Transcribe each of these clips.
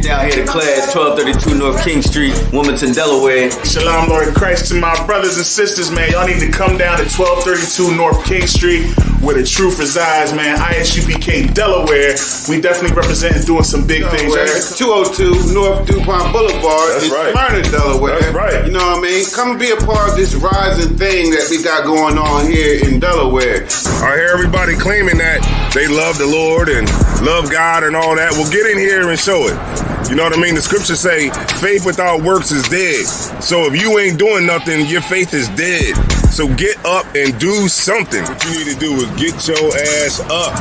down here to class, 1232 North King Street, Wilmington, Delaware. Shalom, Lord of Christ, to my brothers and sisters, man. Y'all need to come down to 1232 North King Street, where the truth resides, man. ISUPK, Delaware. We definitely representing doing some big things. 202 North DuPont Boulevard in Smyrna, Delaware. That's right. You know what I mean? Come and be a part of this rising thing that we got going on here in Delaware. I hear everybody claiming that they love the Lord and love God and all that. Well, get in here and show it. You know what I mean? The scriptures say faith without works is dead. So if you ain't doing nothing, your faith is dead. So get up and do something. What you need to do is get your ass up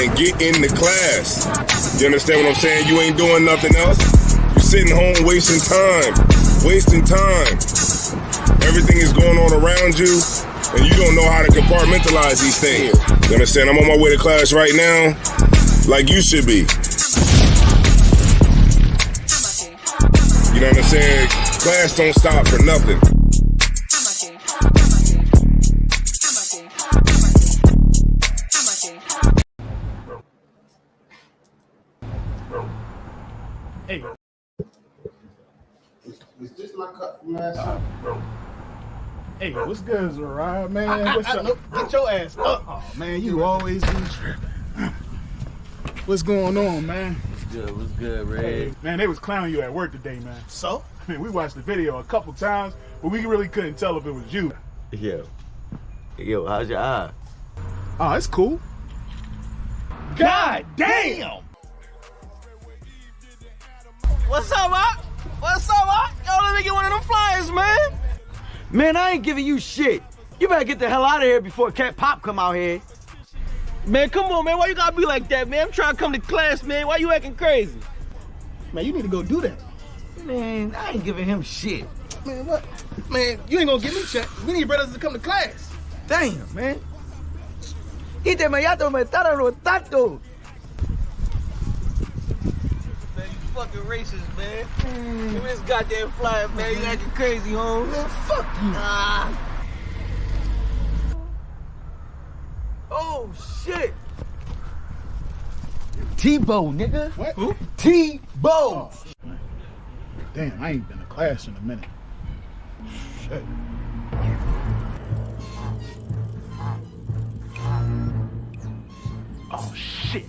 and get in the class. You understand what I'm saying? You ain't doing nothing else. You're sitting home wasting time. Everything is going on around you, and you don't know how to compartmentalize these things. You understand? I'm on my way to class right now, like you should be. You know what I'm saying? Class don't stop for nothing. Hey. Is this my cup from last time? Hey, what's good, Zariah, man? What's up? Get your ass up. Oh, man, you always be tripping. What's going on, man? What's good, Red? Hey, man, they was clowning you at work today, man. So? I mean, we watched the video a couple times, but we really couldn't tell if it was you. Yo, how's your eye? Oh, it's cool. God damn! What's up, Rock? What's up, Rock? Yo, let me get one of them flyers, man. Man, I ain't giving you shit. You better get the hell out of here before Cat Pop come out here. Man, come on, man. Why you gotta be like that, man? I'm trying to come to class, man. Why you acting crazy? Man, you need to go do that. Man, I ain't giving him shit. Man, what? Man, you ain't gonna give me shit. We need brothers to come to class. Damn, man. Ite me ya me estaron rotando. Man, you fucking racist, man. Give me this goddamn flyer, man. You acting crazy, home. Man, fuck you. Oh, shit. Tebow, nigga. What? Who? Tebow. Oh, damn, I ain't been to class in a minute. Shit. Oh, shit.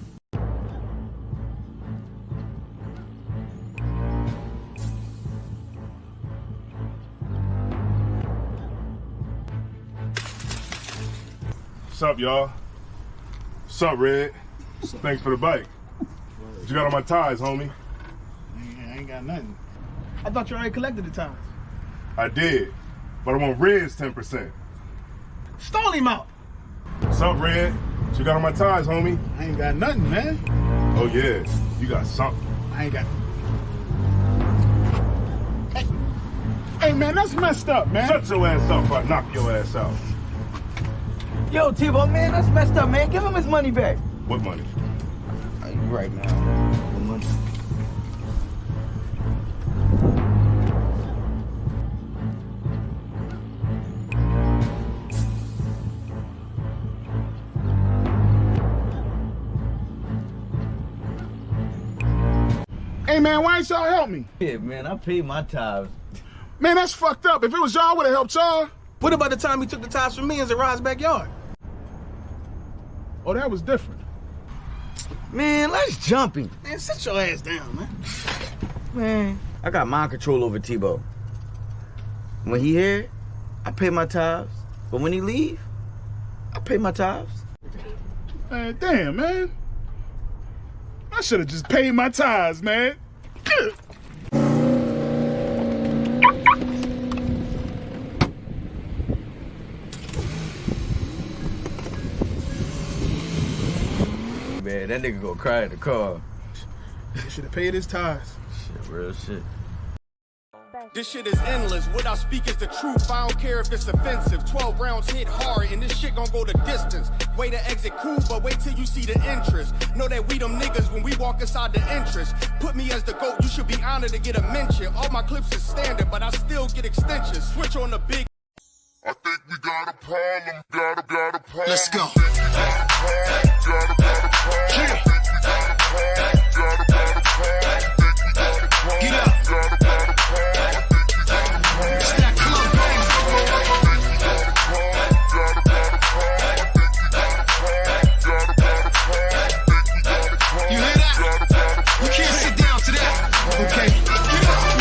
What's up, y'all? What's up, Red? Thanks for the bike. What you got on my ties, homie? I ain't got nothing. I thought you already collected the time. I did, but I want Red's 10%. Stall him out. What's up, Red? What you got on my ties, homie? I ain't got nothing, man. Oh, yeah. You got something. I ain't got. Hey, man, that's messed up, man. Shut your ass up or I knock your ass out. Yo, Tebow, man, that's messed up, man. Give him his money back. What money? You right, man. The money. Hey, man, why ain't y'all help me? Yeah, man, I paid my tithes. Man, that's fucked up. If it was y'all, I would have helped y'all. What about the time he took the ties from me in Zariah's backyard? Oh, that was different. Man, let's jump him. Man, sit your ass down, man. Man, I got mind control over Tebow. When he here, I pay my tithes. But when he leave, I pay my tithes. Man, damn, man. I should have just paid my tithes, man. Man, that nigga gonna cry in the car. He should have paid his tithes. Shit, real shit. This shit is endless. What I speak is the truth. I don't care if it's offensive. 12 rounds hit hard, and this shit gon' go the distance. Way to exit cool, but wait till you see the interest. Know that we them niggas when we walk inside the entrance. Put me as the GOAT, you should be honored to get a mention. All my clips is standard, but I still get extensions. Switch on the big. I think we got a problem. Got a problem. Let's go. Got a problem.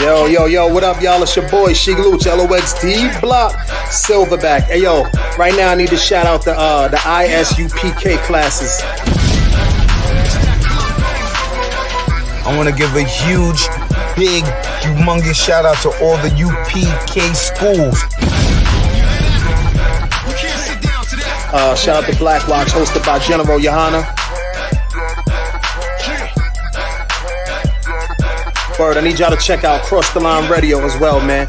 Yo, what up, y'all? It's your boy, Sheik Luch, LOXD Block, Silverback. Hey, yo, right now I need to shout out the ISUPK classes. I want to give a huge, big, humongous shout out to all the UPK schools. Shout out to Black Watch, hosted by General Johanna. Word, I need y'all to check out Cross the Line Radio as well, man.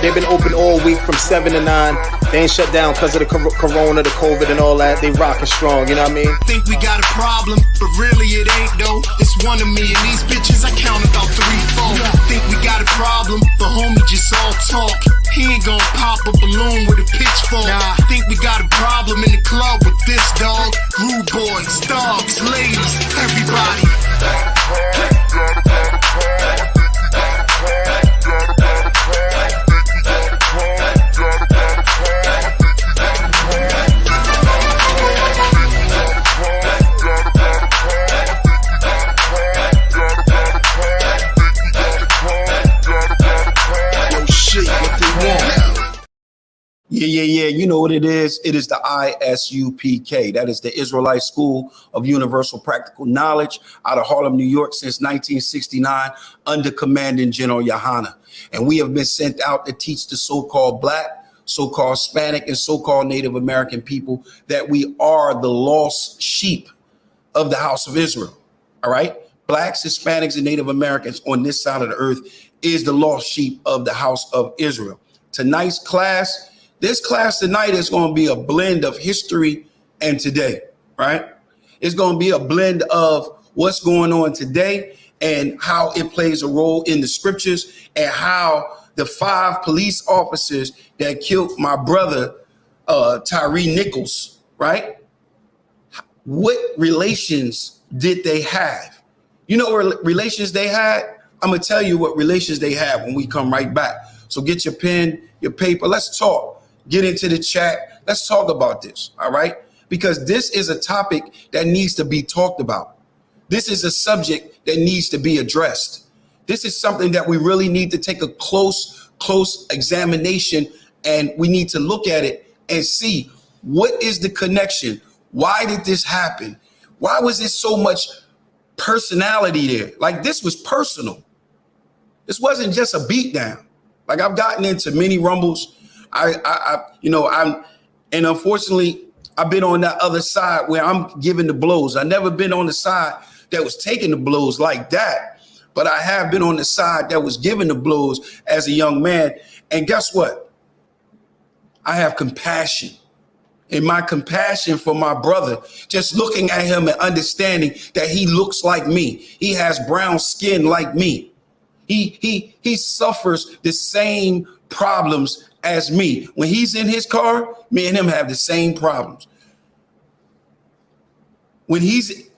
They've been open all week from 7 to 9. They ain't shut down because of the corona, the COVID and all that. They rockin' strong, you know what I mean? Think we got a problem, but really it ain't though. It's one of me and these bitches, I count about 3, 4. Think we got a problem, but homie just all talk. He ain't gon' pop a balloon with a pitchfork. Nah, think we got a problem in the club with this dog. Rude boys, dogs, ladies, everybody. Yeah. You know what it is? It is the ISUPK. That is the Israelite School of Universal Practical Knowledge out of Harlem, New York since 1969 under Commanding General Johanna. And we have been sent out to teach the so-called Black, so-called Hispanic, and so-called Native American people that we are the lost sheep of the house of Israel. All right? Blacks, Hispanics, and Native Americans on this side of the earth is the lost sheep of the house of Israel. Tonight's class, this class tonight is going to be a blend of history and today, right? It's going to be a blend of what's going on today and how it plays a role in the scriptures and how the 5 police officers that killed my brother, Tyre Nichols, right? What relations did they have? You know what relations they had? I'm going to tell you what relations they have when we come right back. So get your pen, your paper. Let's talk. Get into the chat. Let's talk about this, all right? Because this is a topic that needs to be talked about. This is a subject that needs to be addressed. This is something that we really need to take a close examination, and we need to look at it and see what is the connection? Why did this happen? Why was there so much personality there? Like, this was personal. This wasn't just a beatdown. Like, I've gotten into many rumbles. And unfortunately, I've been on that other side where I'm giving the blows. I've never been on the side that was taking the blows like that, but I have been on the side that was giving the blows as a young man. And guess what? I have compassion. And my compassion for my brother, just looking at him and understanding that he looks like me. He has brown skin like me. He suffers the same problems as me. When he's in his car, me and him have the same problems. When he's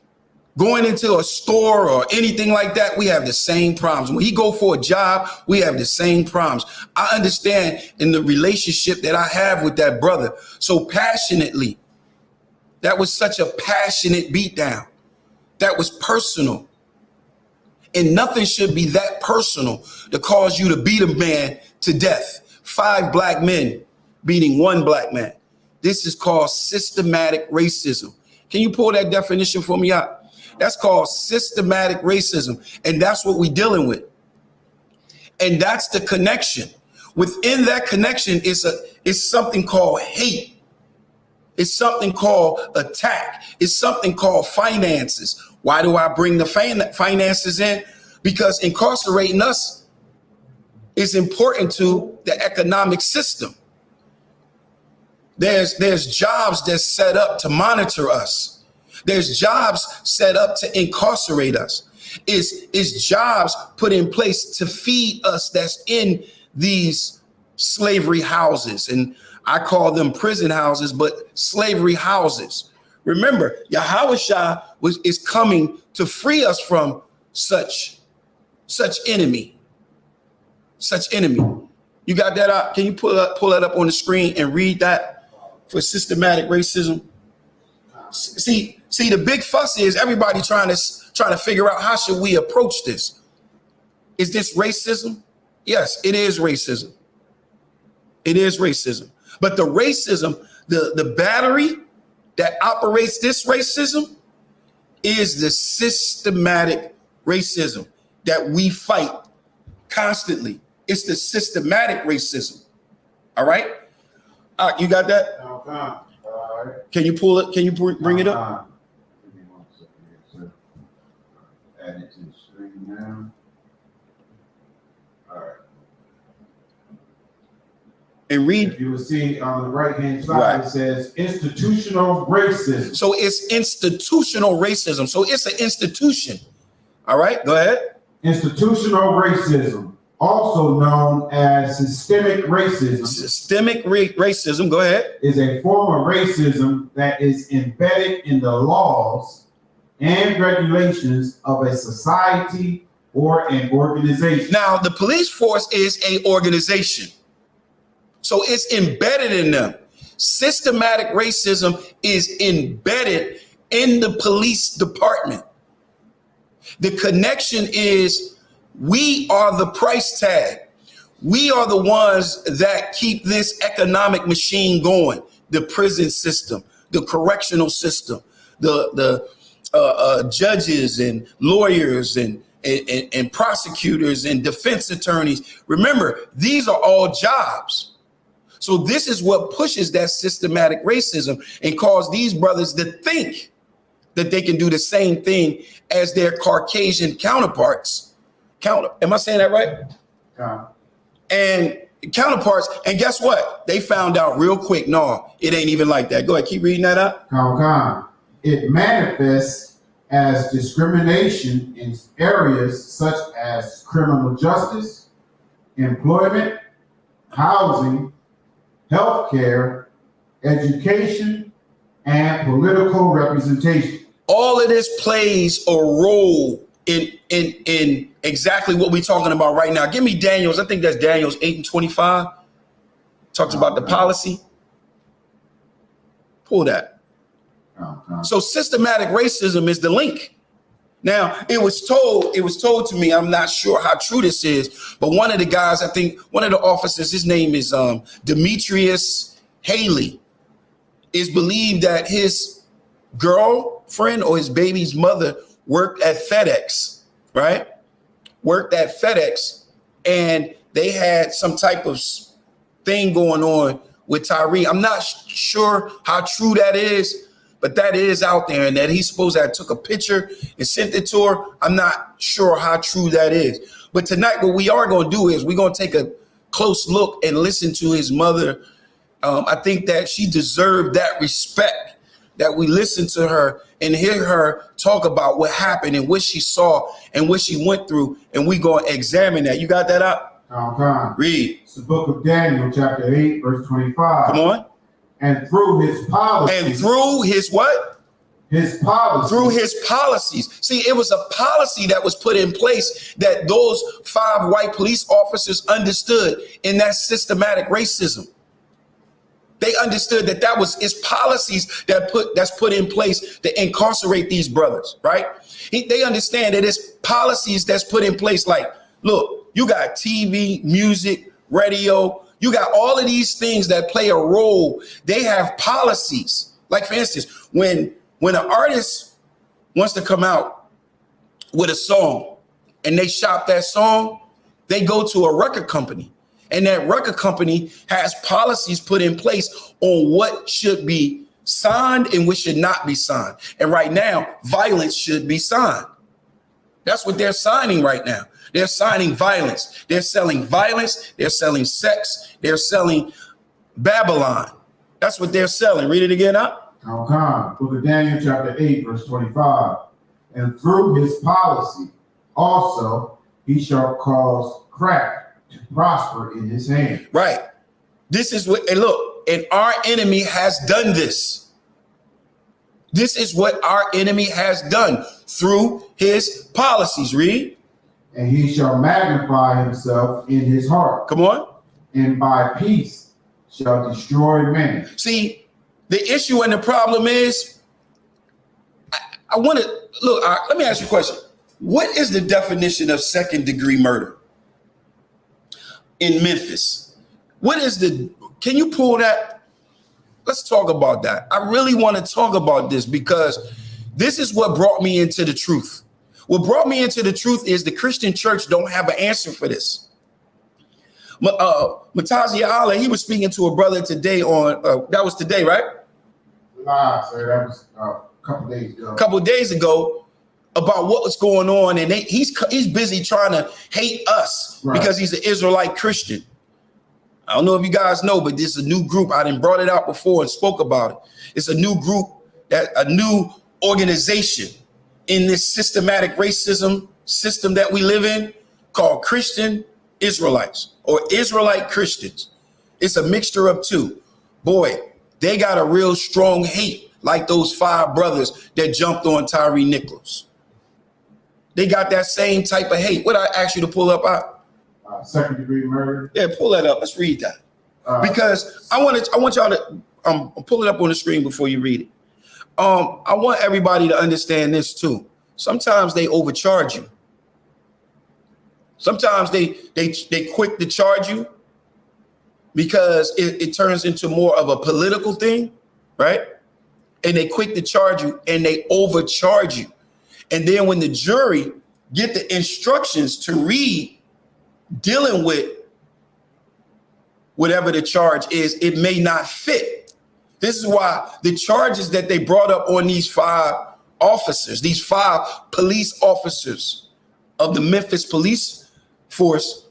going into a store or anything like that, we have the same problems. When he go for a job, we have the same problems. I understand in the relationship that I have with that brother so passionately. That was such a passionate beatdown. That was personal. And nothing should be that personal to cause you to beat a man to death. 5 black men beating 1 black man. This is called systematic racism. Can you pull that definition for me out? That's called systematic racism. And that's what we're dealing with. And that's the connection. Within that connection is something called hate. It's something called attack. It's something called finances. Why do I bring the finances in? Because incarcerating us is important to the economic system. There's jobs that's set up to monitor us. There's jobs set up to incarcerate us. Is jobs put in place to feed us that's in these slavery houses. And I call them prison houses, but slavery houses. Remember, Yahushua is coming to free us from such enemy. Such enemy. You got that up? Can you pull that up on the screen and read that for systematic racism? see, the big fuss is everybody trying to figure out how should we approach this. Is this racism? Yes, it is racism. It is racism. But the racism, the battery that operates this racism is the systematic racism that we fight constantly. It's the systematic racism. All right? You got that? All right. Can you pull it? Can you bring it up? Give me 1 second here, sir. Add it to the screen now. All right. And read. If you will see on the right-hand side, It says institutional racism. So it's institutional racism. So it's an institution. All right, go ahead. Institutional racism, also known as systemic racism. Systemic racism, go ahead. Is a form of racism that is embedded in the laws and regulations of a society or an organization. Now, the police force is an organization. So it's embedded in them. Systematic racism is embedded in the police department. The connection is we are the price tag. We are the ones that keep this economic machine going. The prison system, the correctional system, the judges and lawyers and prosecutors and defense attorneys. Remember, these are all jobs. So this is what pushes that systematic racism and cause these brothers to think that they can do the same thing as their Caucasian counterparts. Am I saying that right? Yeah. And counterparts. And guess what? They found out real quick. No, it ain't even like that. Go ahead, keep reading that up. It manifests as discrimination in areas such as criminal justice, employment, housing, healthcare, education, and political representation. All of this plays a role in exactly what we're talking about right now. Give me Daniel's. I think that's Daniel's 8:25. Talks about the policy. Pull that. So systematic racism is the link. Now, it was told to me, I'm not sure how true this is, but one of the guys, I think one of the officers, his name is Demetrius Haley, is believed that his girlfriend or his baby's mother worked at FedEx, right? Worked at FedEx, and they had some type of thing going on with Tyre. I'm not sure how true that is, but that is out there, and that he's supposed to have took a picture and sent it to her. I'm not sure how true that is. But tonight, what we are going to do is we're going to take a close look and listen to his mother. I think that she deserved that respect, that we listen to her and hear her talk about what happened and what she saw and what she went through, and we going to examine that. You got that up? Read. It's the book of Daniel, chapter 8, verse 25. Come on. And through his policy. And through his what? His policy. Through his policies. See, it was a policy that was put in place that those 5 white police officers understood in that systematic racism. They understood that was his policies that's put in place to incarcerate these brothers, right? They understand that it's policies that's put in place. Like, look, you got TV, music, radio. You got all of these things that play a role. They have policies. Like, for instance, when an artist wants to come out with a song and they shop that song, they go to a record company. And that record company has policies put in place on what should be signed and what should not be signed. And right now, violence should be signed. That's what they're signing right now. They're signing violence. They're selling violence. They're selling sex. They're selling Babylon. That's what they're selling. Read it again up. Okay. Book of Daniel, chapter 8, verse 25. And through his policy also he shall cause crack to prosper in his hand. Right. This is what, and look, and our enemy has done this. This is what our enemy has done through his policies. Read. And he shall magnify himself in his heart. Come on. And by peace shall destroy many. See, the issue and the problem is I want to look. Let me ask you a question. What is the definition of second-degree murder in Memphis? Can you pull that? Let's talk about that. I really want to talk about this because this is what brought me into the truth. What brought me into the truth is the Christian church don't have an answer for this. Matazi Allah, he was speaking to a brother today on, that was today, right? Sir, that was a couple days ago. A couple days ago about what was going on, and he's busy trying to hate us because he's an Israelite Christian. I don't know if you guys know, but this is a new group. I done brought it out before and spoke about it. It's a new group, a new organization in this systematic racism system that we live in called Christian Israelites or Israelite Christians. It's a mixture of two. Boy, they got a real strong hate like those 5 brothers that jumped on Tyre Nichols. They got that same type of hate. What I asked you to pull up out? Second-degree murder. Yeah, pull that up. Let's read that. Because I want y'all to pull it up on the screen before you read it. I want everybody to understand this too. Sometimes they overcharge you. Sometimes they quick to charge you because it turns into more of a political thing, right? And they quick to charge you and they overcharge you. And then when the jury get the instructions to read dealing with whatever the charge is, it may not fit. This is why the charges that they brought up on these 5 officers, these 5 police officers of the Memphis police force,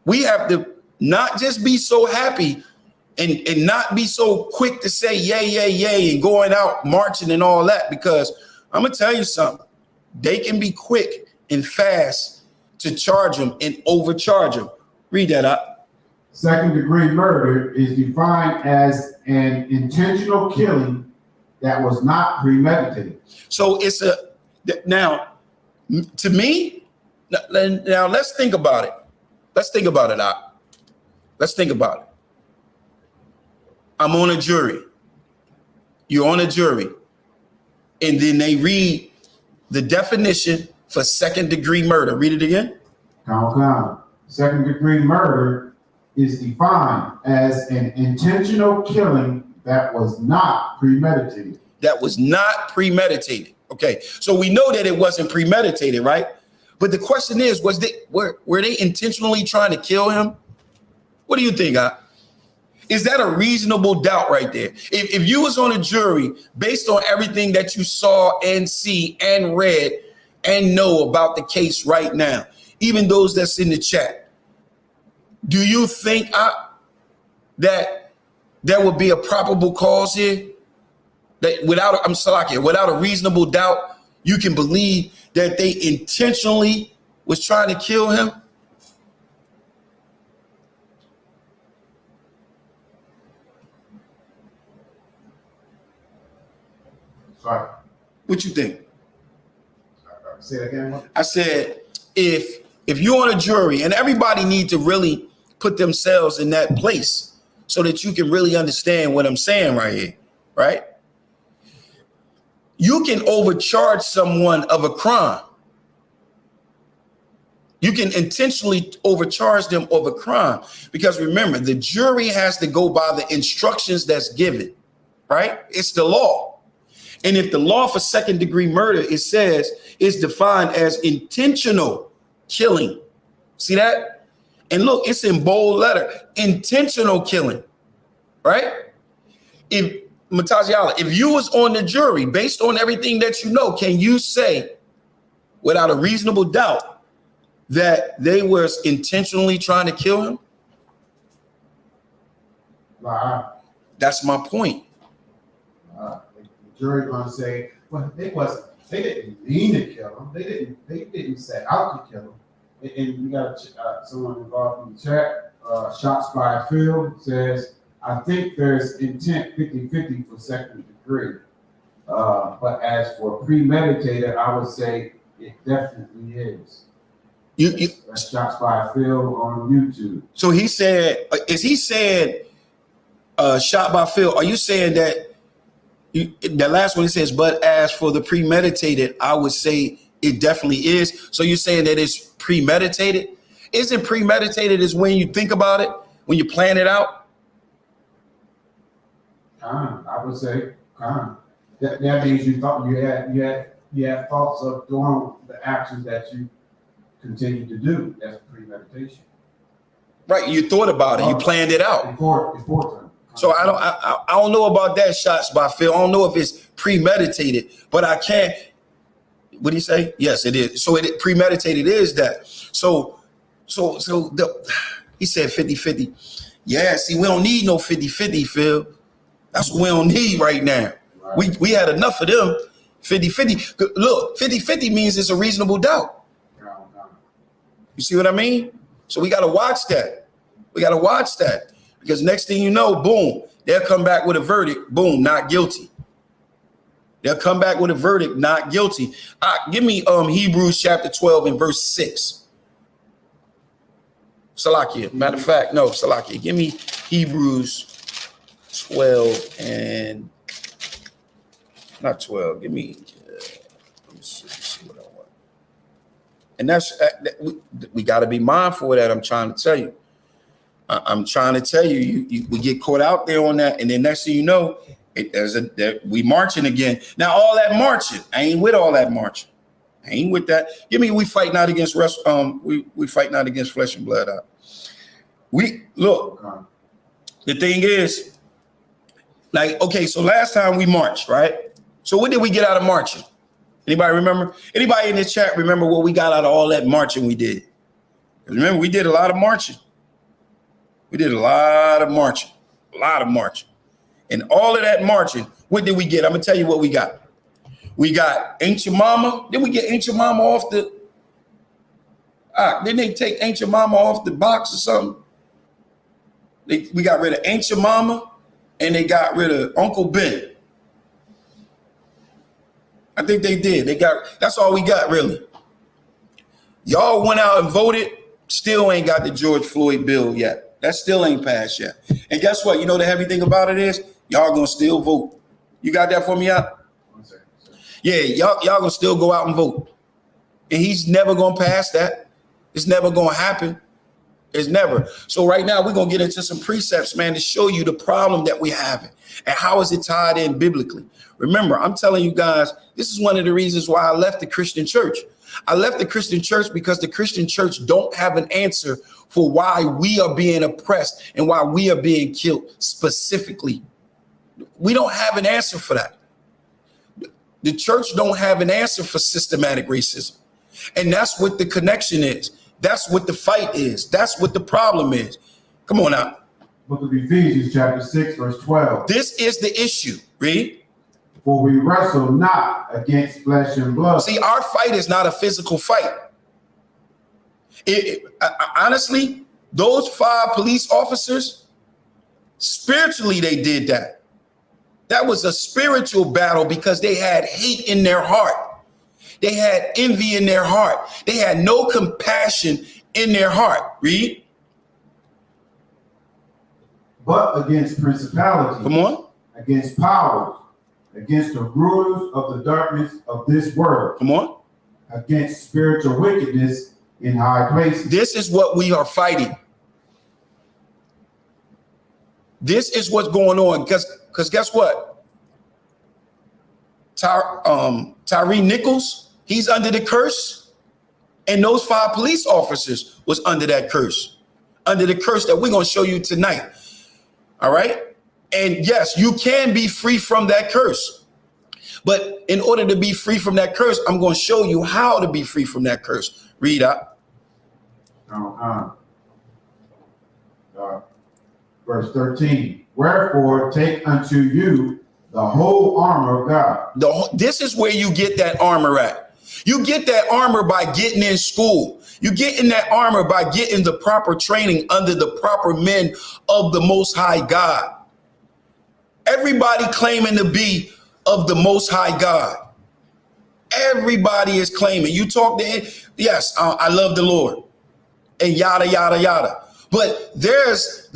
we have to not just be so happy and not be so quick to say yay, yay, yay, and going out marching and all that, because I'm going to tell you something. They can be quick and fast to charge them and overcharge them. Read that up. Second-degree murder is defined as an intentional killing that was not premeditated. So it's now, to me, now let's think about it. Let's think about it, Op. Let's think about it. I'm on a jury. You're on a jury. And then they read the definition for second-degree murder. Read it again. Count. Second-degree murder is defined as an intentional killing that was not premeditated. That was not premeditated. Okay, so we know that it wasn't premeditated, right? But the question is, were they intentionally trying to kill him? What do you think, Is that a reasonable doubt right there? If you was on a jury based on everything that you saw and see and read and know about the case right now, even those that's in the chat, do you think that there would be a probable cause here? That without a reasonable doubt, you can believe that they intentionally was trying to kill him? Sorry. What you think? Say it again. I said, if you're on a jury, and everybody need to really put themselves in that place so that you can really understand what I'm saying right here, right? You can overcharge someone of a crime. You can intentionally overcharge them of a crime because remember, the jury has to go by the instructions that's given, right? It's the law. And if the law for second-degree murder, it says, is defined as intentional killing. See that? And look, it's in bold letter, intentional killing, right? If Mataziala, if you was on the jury, based on everything that you know, can you say without a reasonable doubt that they were intentionally trying to kill him? That's my point. The jury gonna say, well, they didn't mean to kill him. They didn't set out to kill him. And we got someone involved in the chat. Shots by Phil says, I think there's intent 50-50 for second degree. But as for premeditated, I would say it definitely is. That's Shots by Phil on YouTube. So he said, is he saying shot by Phil? Are you saying that The last one, it says, but as for the premeditated, I would say it definitely is. So you're saying that it's premeditated? Isn't premeditated is when you think about it, when you plan it out? I would say, that means you thought you had thoughts of doing the actions that you continue to do. That's premeditation. Right, you thought about it, you planned it out. So I don't know about that, shots by Phil. I don't know if it's premeditated, but I can't. What do you say? Yes, it is. So it premeditated is that. So he said 50-50. Yeah, see, we don't need no 50-50, Phil. That's what we don't need right now. Right. We had enough of them. 50-50. Look, 50-50 means it's a reasonable doubt. You see what I mean? So we got to watch that. We got to watch that. Because next thing you know, boom, they'll come back with a verdict. Boom, not guilty. They'll come back with a verdict, not guilty. Give me Hebrews chapter 12 and verse 6. Salakia. Matter of fact, no, Salakia. Give me Hebrews 12 and not 12. Give me, let me see what I want. And that's, we got to be mindful of that. I'm trying to tell you. I'm trying to tell you, we get caught out there on that, and then next thing you know, we marching again. Now all that marching, I ain't with all that marching. I ain't with that. Give me, we fight not against we fight not against flesh and blood. We look. The thing is, like, okay, so last time we marched, right? So what did we get out of marching? Anybody remember? Anybody in this chat remember what we got out of all that marching we did? Remember, we did a lot of marching. We did a lot of marching, And all of that marching, what did we get? I'm going to tell you what we got. We got Ain't Your Mama. Did we get Ain't Your Mama off the... didn't they take Ain't Your Mama off the box or something? We got rid of Ain't Your Mama, and they got rid of Uncle Ben. I think they did. That's all we got, really. Y'all went out and voted, still ain't got the George Floyd bill yet. That still ain't passed yet. And guess what? You know the heavy thing about it is y'all gonna still vote. You got that for me out? Yeah, y'all gonna still go out and vote. And he's never gonna pass that. It's never gonna happen. It's never. So right now we're gonna get into some precepts, man, to show you the problem that we have and how is it tied in biblically. Remember, I'm telling you guys, this is one of the reasons why I left the Christian church. I left the Christian church because the Christian church don't have an answer for why we are being oppressed and why we are being killed specifically. We don't have an answer for that. The church don't have an answer for systematic racism. And that's what the connection is. That's what the fight is. That's what the problem is. Come on now. Book of Ephesians chapter 6, verse 12. This is the issue. Read. For we wrestle not against flesh and blood. See, our fight is not a physical fight. Honestly, those 5 police officers, spiritually, they did that. That was a spiritual battle because they had hate in their heart. They had envy in their heart. They had no compassion in their heart. Read. But against principalities. Come on. Against powers. Against the rulers of the darkness of this world. Come on. Against spiritual wickedness in high places. This is what we are fighting. This is what's going on. Because guess what? Tyre Nichols, he's under the curse. And those 5 police officers was under that curse. Under the curse that we're going to show you tonight. All right? And yes, you can be free from that curse. But in order to be free from that curse, I'm going to show you how to be free from that curse. Read up. Verse 13. Wherefore take unto you the whole armor of God. This is where you get that armor at. You get that armor by getting in school. You get in that armor by getting the proper training under the proper men of the Most High God. Everybody claiming to be of the Most High God. Everybody is claiming. You talk to him, yes, I love the Lord, and yada, yada, yada. But there's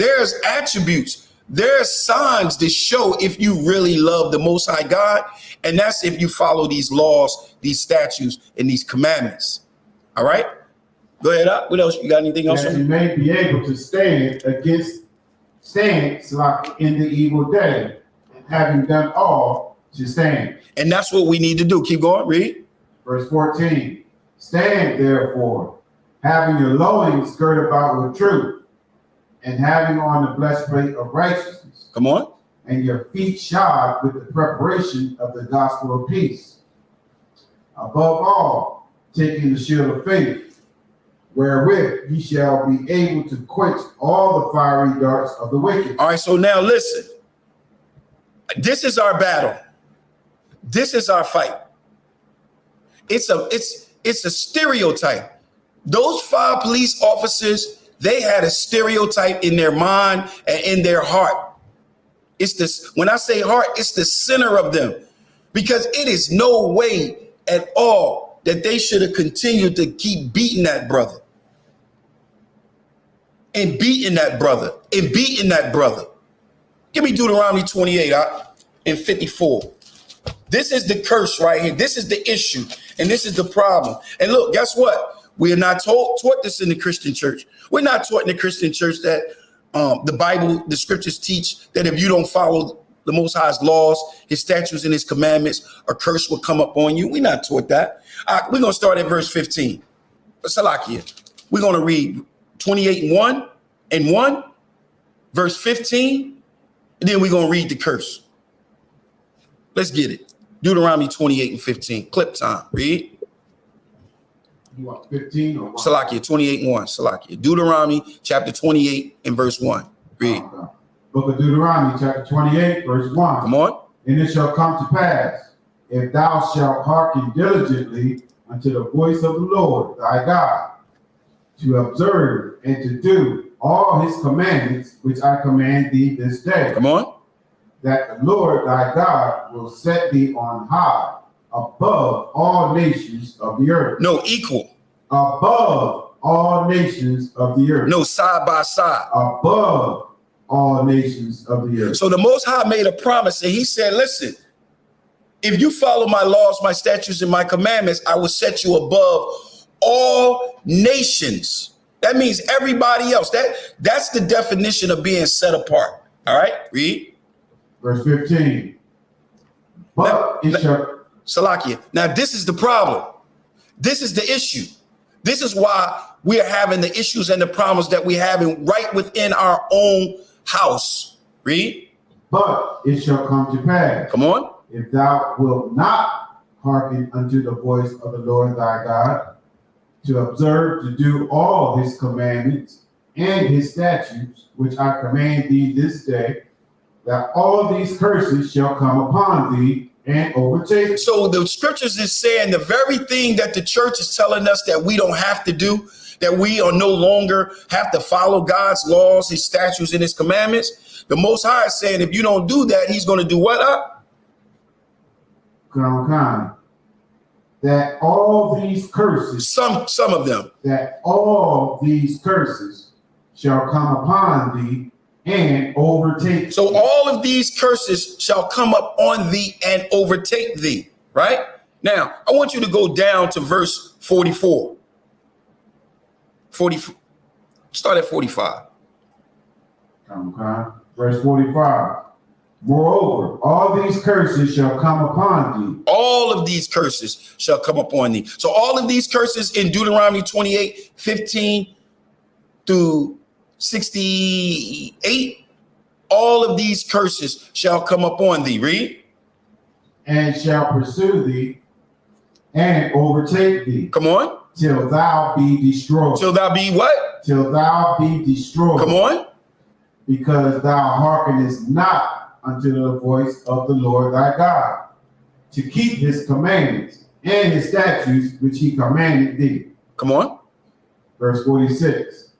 attributes. There are signs to show if you really love the Most High God, and that's if you follow these laws, these statutes, and these commandments. All right? Go ahead, up. What else? You got anything else? That you may be able to stand like in the evil day, and having done all to stand. And that's what we need to do. Keep going, read. Verse 14. Stand therefore, having your loins girt about with truth, and having on the breastplate of righteousness. Come on. And your feet shod with the preparation of the gospel of peace. Above all, taking the shield of faith, wherewith ye shall be able to quench all the fiery darts of the wicked. All right, so now listen. This is our battle. This is our fight. It's a stereotype. Those 5 police officers, they had a stereotype in their mind and in their heart. It's this, when I say heart, it's the center of them, because it is no way at all that they should have continued to keep beating that brother and beating that brother and beating that brother. Give me Deuteronomy 28 and 54. This is the curse right here. This is the issue, and this is the problem. And look, guess what? We are not taught this in the Christian church. We're not taught in the Christian church that the Bible, the scriptures teach that if you don't follow the Most High's laws, his statutes, and his commandments, a curse will come up on you. We're not taught that. We're going to start at verse 15. Salakia. We're going to read 28 and 1, verse 15, and then we're going to read the curse. Let's get it. Deuteronomy 28 and 15. Clip time. Read. You want 15 or 1? Salakia, 28 and 1. Salakia. Deuteronomy chapter 28 and verse 1. Read. Book of Deuteronomy chapter 28, verse 1. Come on. And it shall come to pass, if thou shalt hearken diligently unto the voice of the Lord thy God, to observe and to do all his commandments which I command thee this day. Come on. That the Lord thy God will set thee on high above all nations of the earth. No, equal. Above all nations of the earth. No, side by side. Above all nations of the earth. So the Most High made a promise, and he said, listen, if you follow my laws, my statutes, and my commandments, I will set you above all nations. That means everybody else. That's the definition of being set apart. All right, read. Verse 15. But it shall... Salakia. Now, this is the problem. This is the issue. This is why we are having the issues and the problems that we're having right within our own house. Read. But it shall come to pass. Come on. If thou wilt not hearken unto the voice of the Lord thy God, to observe to do all his commandments and his statutes, which I command thee this day, that all these curses shall come upon thee and overtake. So the scriptures is saying the very thing that the church is telling us that we don't have to do, that we are no longer have to follow God's laws, his statutes, and his commandments. The Most High is saying if you don't do that, he's going to do what up? That all these curses, some of them, that all these curses shall come upon thee and overtake. So all of these curses shall come up on thee and overtake thee. Right? Now, I want you to go down to verse 44. Start at 45. Verse 45. Moreover, all these curses shall come upon thee. All of these curses shall come upon thee. So all of these curses in Deuteronomy 28, 15 through 68, all of these curses shall come upon thee. Read. And shall pursue thee and overtake thee. Come on. Till thou be destroyed. Till thou be what? Till thou be destroyed. Come on. Because thou hearkenest not unto the voice of the Lord thy God, to keep his commandments and his statutes which he commanded thee. Come on. Verse 46.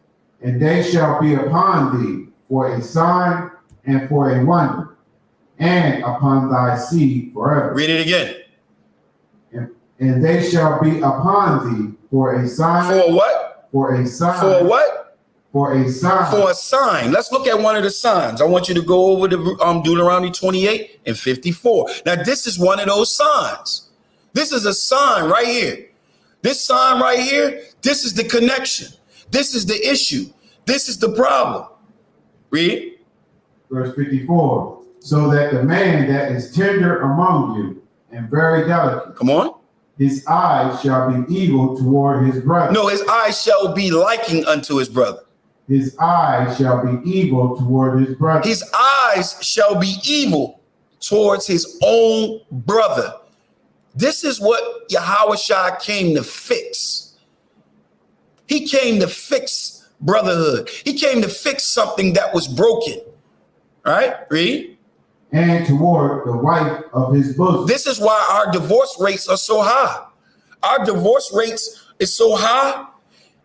And they shall be upon thee for a sign and for a wonder, and upon thy seed forever. Read it again. And they shall be upon thee for a sign. For what? For a sign. For what? For a sign. For a sign. Let's look at one of the signs. I want you to go over to Deuteronomy 28 and 54. Now, this is one of those signs. This is a sign right here. This sign right here, this is the connection. This is the issue. This is the problem. Read. Verse 54. So that the man that is tender among you and very delicate. Come on. His eyes shall be evil toward his brother. No, his eyes shall be liking unto his brother. His eyes shall be evil toward his brother. His eyes shall be evil towards his own brother. This is what Yahushua came to fix. He came to fix brotherhood. He came to fix something that was broken. All right, read. And toward the wife of his bosom. This is why our divorce rates are so high. Our divorce rates is so high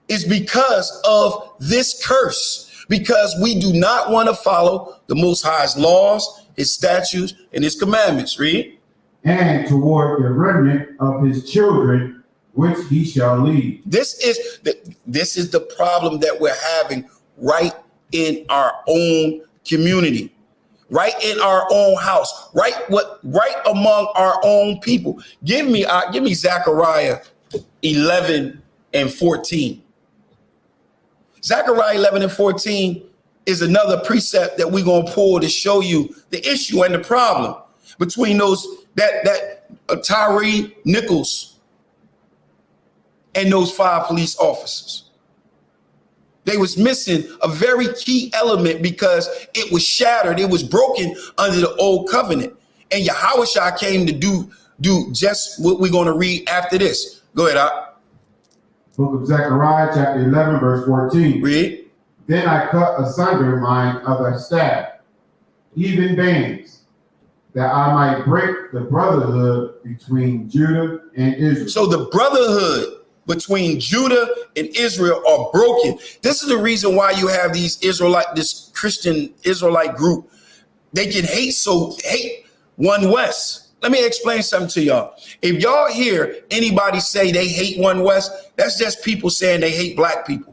is because of this curse, because we do not want to follow the Most High's laws, his statutes, and his commandments. Read. And toward the remnant of his children, which he shall lead. This is the problem that we're having right in our own community, right in our own house, right among our own people. Give me Zechariah 11 and 14. Zechariah 11 and 14 is another precept that we're going to pull to show you the issue and the problem between those Tyre Nichols and those 5 police officers. They was missing a very key element because it was shattered. It was broken under the old covenant. And Yahushua came to do just what we're going to read after this. Go ahead, Ak. Book of Zechariah, chapter 11, verse 14. Read. Then I cut asunder mine other staff, even bands, that I might break the brotherhood between Judah and Israel. So the brotherhood between Judah and Israel are broken. This is the reason why you have this Christian Israelite group. They can hate One West. Let me explain something to y'all. If y'all hear anybody say they hate One West, that's just people saying they hate black people.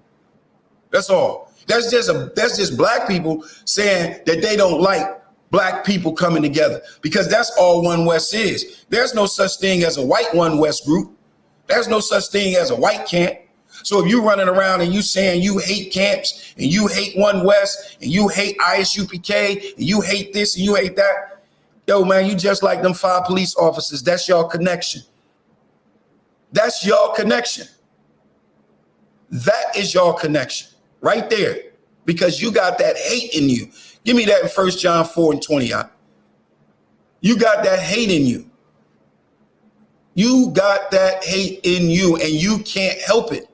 That's all. That's just black people saying that they don't like black people coming together, because that's all One West is. There's no such thing as a white One West group. There's no such thing as a white camp. So if you're running around and you saying you hate camps and you hate One West and you hate ISUPK and you hate this and you hate that, yo, man, you just like them 5 police officers. That's your connection. That's your connection. That is your connection right there, because you got that hate in you. Give me that in 1 John 4 and 20. You got that hate in you. You got that hate in you, and you can't help it.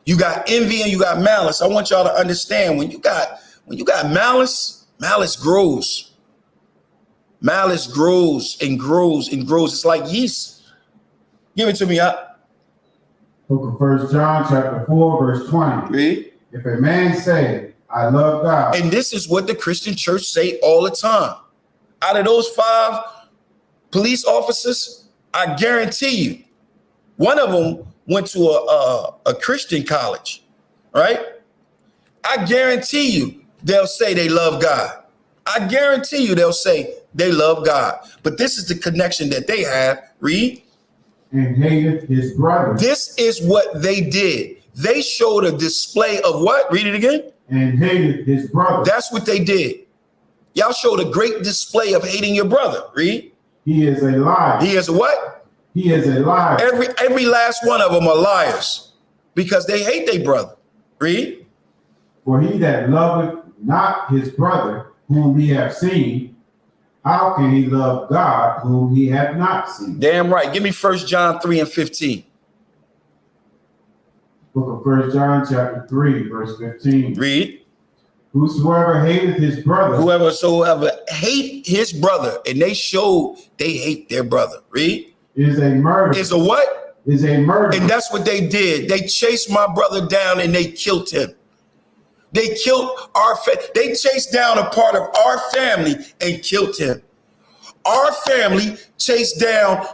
You got envy and you got malice. I want y'all to understand, when you got malice, malice grows. Malice grows and grows and grows. It's like yeast. Give it to me, Book of 1 John, chapter 4, verse 20. Read. If a man say, I love God. And this is what the Christian church say all the time. Out of those 5 police officers, I guarantee you, one of them went to a Christian college, right? I guarantee you they'll say they love God. I guarantee you they'll say they love God. But this is the connection that they have. Read. And hateth his brother. This is what they did. They showed a display of what? Read it again. And hated his brother. That's what they did. Y'all showed a great display of hating your brother. Read. He is a liar. He is what? He is a liar. Every last one of them are liars, because they hate their brother. Read. For he that loveth not his brother whom he hath seen, how can he love God whom he hath not seen? Damn right. Give me 1 John 3 and 15. Book of 1 John chapter 3, verse 15. Read. Whosoever hateth his brother. Whosoever hate his brother, and they showed they hate their brother. Read. Is a murderer. Is a what? Is a murderer. And that's what they did. They chased my brother down and they killed him. They killed they chased down a part of our family and killed him. Our family chased down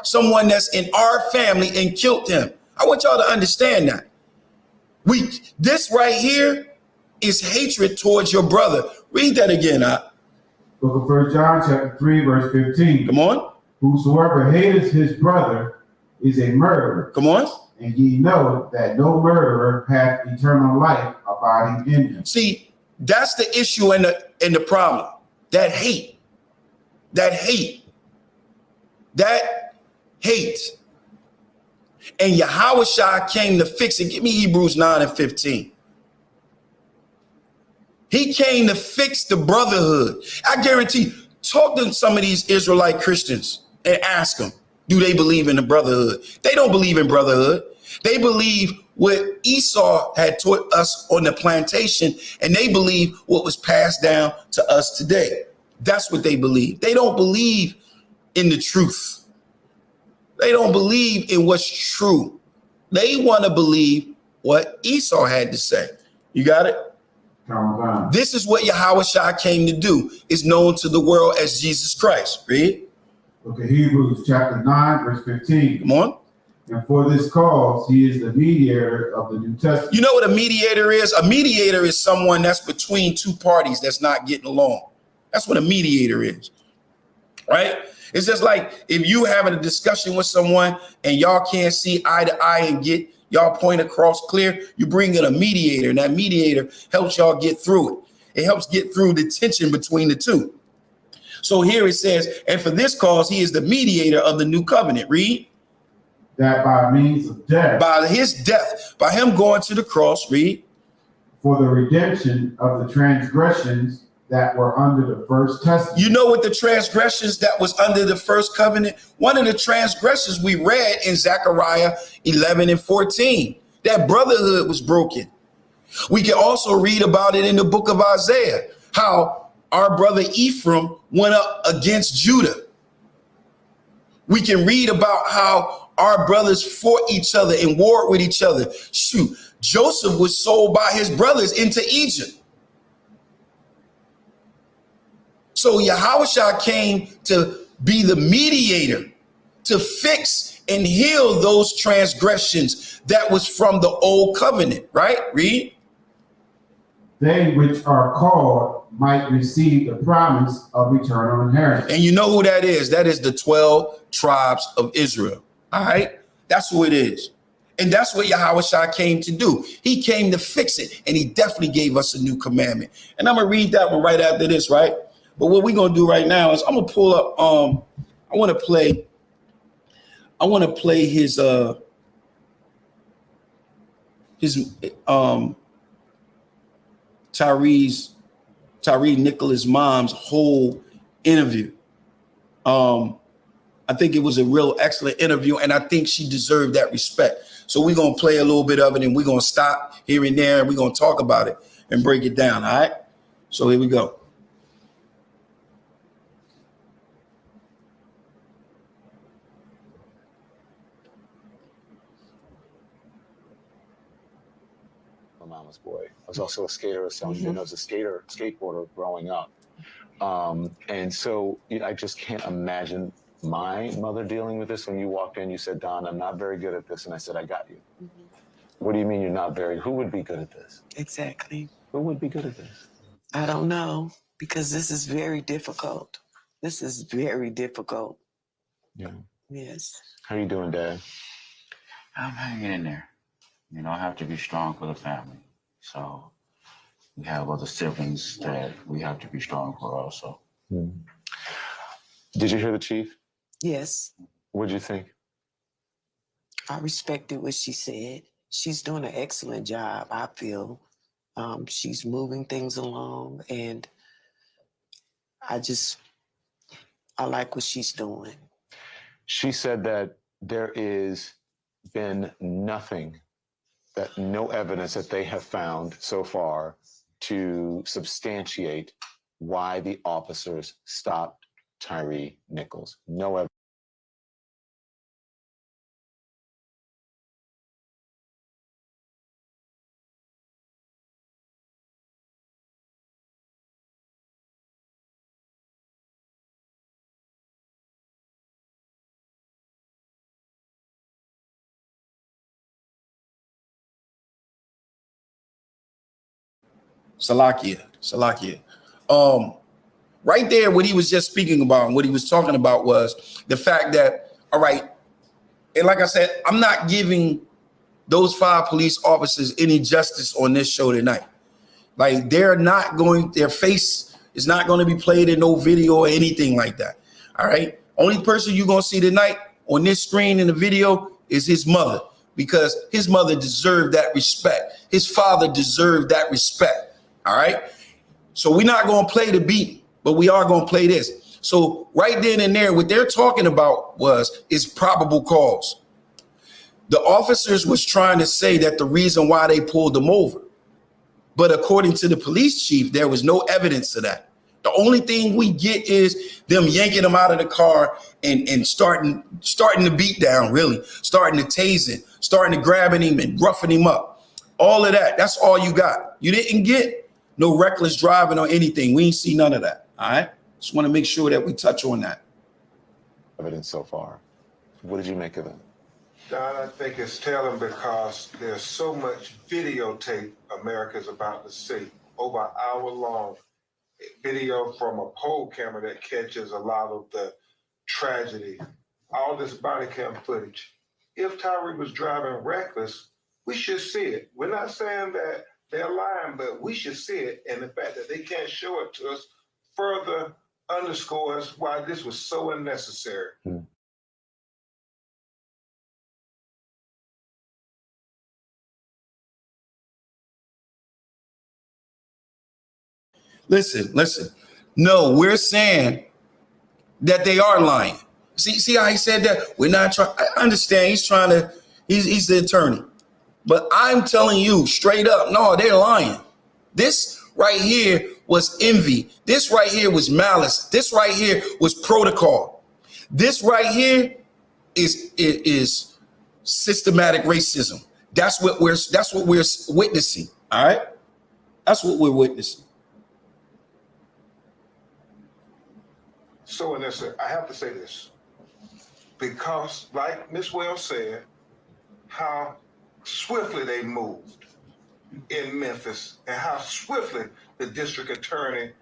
someone that's in our family and killed him. I want y'all to understand that. This right here is hatred towards your brother. Read that again. Book of 1 John chapter 3, verse 15. Come on. Whosoever hateth his brother is a murderer. Come on. And ye know that no murderer hath eternal life abiding in him. See, that's the issue and the problem. That hate. That hate. That hate. And Yahushua came to fix it. Give me Hebrews 9 and 15. He came to fix the brotherhood. I guarantee, talk to some of these Israelite Christians and ask them, do they believe in the brotherhood? They don't believe in brotherhood. They believe what Esau had taught us on the plantation, and they believe what was passed down to us today. That's what they believe. They don't believe in the truth. They don't believe in what's true. They want to believe what Esau had to say. You got it? This is what Yahushua came to do. Is known to the world as Jesus Christ. Read. Okay, Hebrews chapter 9, verse 15. Come on. And for this cause, he is the mediator of the New Testament. You know what a mediator is? A mediator is someone that's between two parties that's not getting along. That's what a mediator is, right? It's just like if you having a discussion with someone and y'all can't see eye to eye and get y'all point across clear, you bring in a mediator, and that mediator helps y'all get through it. It helps get through the tension between the two. So here it says, and for this cause, he is the mediator of the new covenant. Read. That by means of death. By his death, by him going to the cross, read. For the redemption of the transgressions that were under the first testament. You know what the transgressions that was under the first covenant? One of the transgressions we read in Zechariah 11 and 14. That brotherhood was broken. We can also read about it in the book of Isaiah, how our brother Ephraim went up against Judah. We can read about how our brothers fought each other and warred with each other. Shoot, Joseph was sold by his brothers into Egypt. So Yahushua came to be the mediator, to fix and heal those transgressions that was from the old covenant, right? Read. They which are called might receive the promise of eternal inheritance. And you know who that is? That is the 12 tribes of Israel. All right. That's who it is. And that's what Yahushua came to do. He came to fix it. And he definitely gave us a new commandment. And I'm going to read that one right after this, right? But what we're going to do right now is I'm going to pull up. I want to play his Tyre Nichols' mom's whole interview. I think it was a real excellent interview, and I think she deserved that respect. So we're going to play a little bit of it, and we're going to stop here and there, and we're going to talk about it and break it down, all right? So here we go. My mama's boy. I was also a skater, so I was a skateboarder growing up. And so I just can't imagine my mother dealing with this. When you walked in, you said, Don, I'm not very good at this. And I said, I got you. What do you mean you're not very? Who would be good at this? Exactly. Who would be good at this? I don't know, because this is very difficult. This is very difficult. Yeah. Yes. How you doing, Dad? I'm hanging in there. You know, I have to be strong for the family. So we have other siblings that we have to be strong for also. Did you hear the chief? Yes. What did you think? I respected what she said. She's doing an excellent job, I feel. She's moving things along, and I like what she's doing. She said that there is been nothing, that no evidence that they have found so far to substantiate why the officers stopped Tyre Nichols. No evidence. Salakia. Right there, what he was just speaking about and what he was talking about was the fact that, all right, and like I said, I'm not giving those 5 police officers any justice on this show tonight. Like their face is not going to be played in no video or anything like that. All right. Only person you're going to see tonight on this screen in the video is his mother, because his mother deserved that respect. His father deserved that respect. All right. So we're not going to play the beat, but we are going to play this. So right then and there, what they're talking about is probable cause. The officers was trying to say that the reason why they pulled them over. But according to the police chief, there was no evidence of that. The only thing we get is them yanking him out of the car and starting to beat down, really, starting to tase him, starting to grabbing him and roughing him up. All of that. That's all you got. You didn't get no reckless driving or anything. We ain't see none of that. All right. Just want to make sure that we touch on that. Evidence so far. What did you make of it? Don, I think it's telling because there's so much videotape America's about to see, over an hour long video from a pole camera that catches a lot of the tragedy, all this body cam footage. If Tyre was driving reckless, we should see it. We're not saying that they're lying, but we should see it. And the fact that they can't show it to us further underscores why this was so unnecessary. Listen. No, we're saying that they are lying. See how he said that? We're not trying. I understand he's the attorney. But I'm telling you straight up, no, they're lying. This right here was envy. This right here was malice. This right here was protocol. This right here is systematic racism. That's what we're witnessing. All right? That's what we're witnessing. So, I have to say this, because like Ms. Wells said, how swiftly they moved in Memphis and how swiftly the district attorney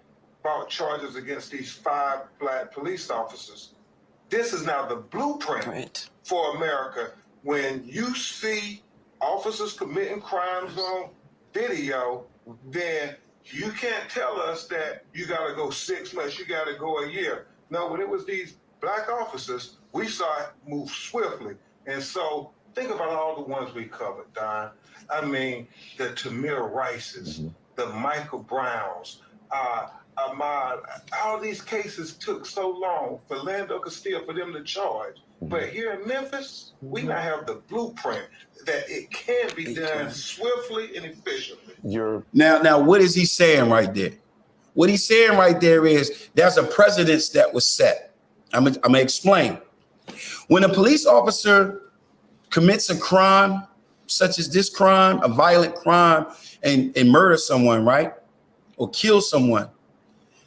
brought charges against these 5 black police officers. This is now the blueprint for America. When you see officers committing crimes on video, then you can't tell us that you got to go 6 months, you got to go a year. No, when it was these black officers, we saw it move swiftly. And so think about all the ones we covered, Don. I mean, the Tamir Rices, the Michael Browns, Ahmad, all these cases took so long for Lando Castillo for them to charge. But here in Memphis, we now have the blueprint that it can be done swiftly and efficiently. Now, what is he saying right there? What he's saying right there is there's a precedence that was set. I'm gonna explain. When a police officer commits a crime, such as this crime, a violent crime, and murder someone, right? Or kill someone,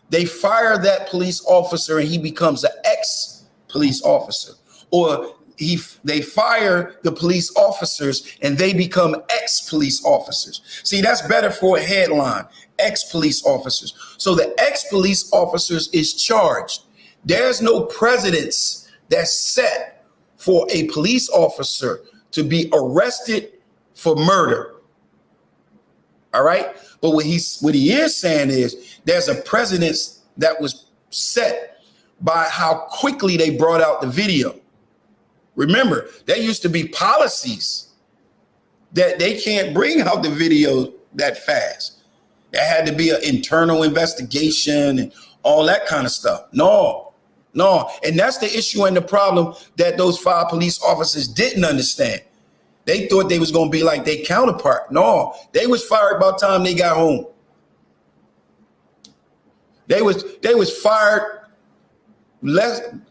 they fire that police officer and he becomes an ex-police officer. Or they fire the police officers and they become ex-police officers. See, that's better for a headline, ex-police officers. So the ex-police officers is charged. There's no precedence that's set for a police officer to be arrested for murder. All right. But what he is saying is there's a precedence that was set by how quickly they brought out the video. Remember, there used to be policies that they can't bring out the video that fast. There had to be an internal investigation and all that kind of stuff. No. And that's the issue and the problem that those 5 police officers didn't understand. They thought they was going to be like their counterpart. No, they was fired by the time they got home. They was fired on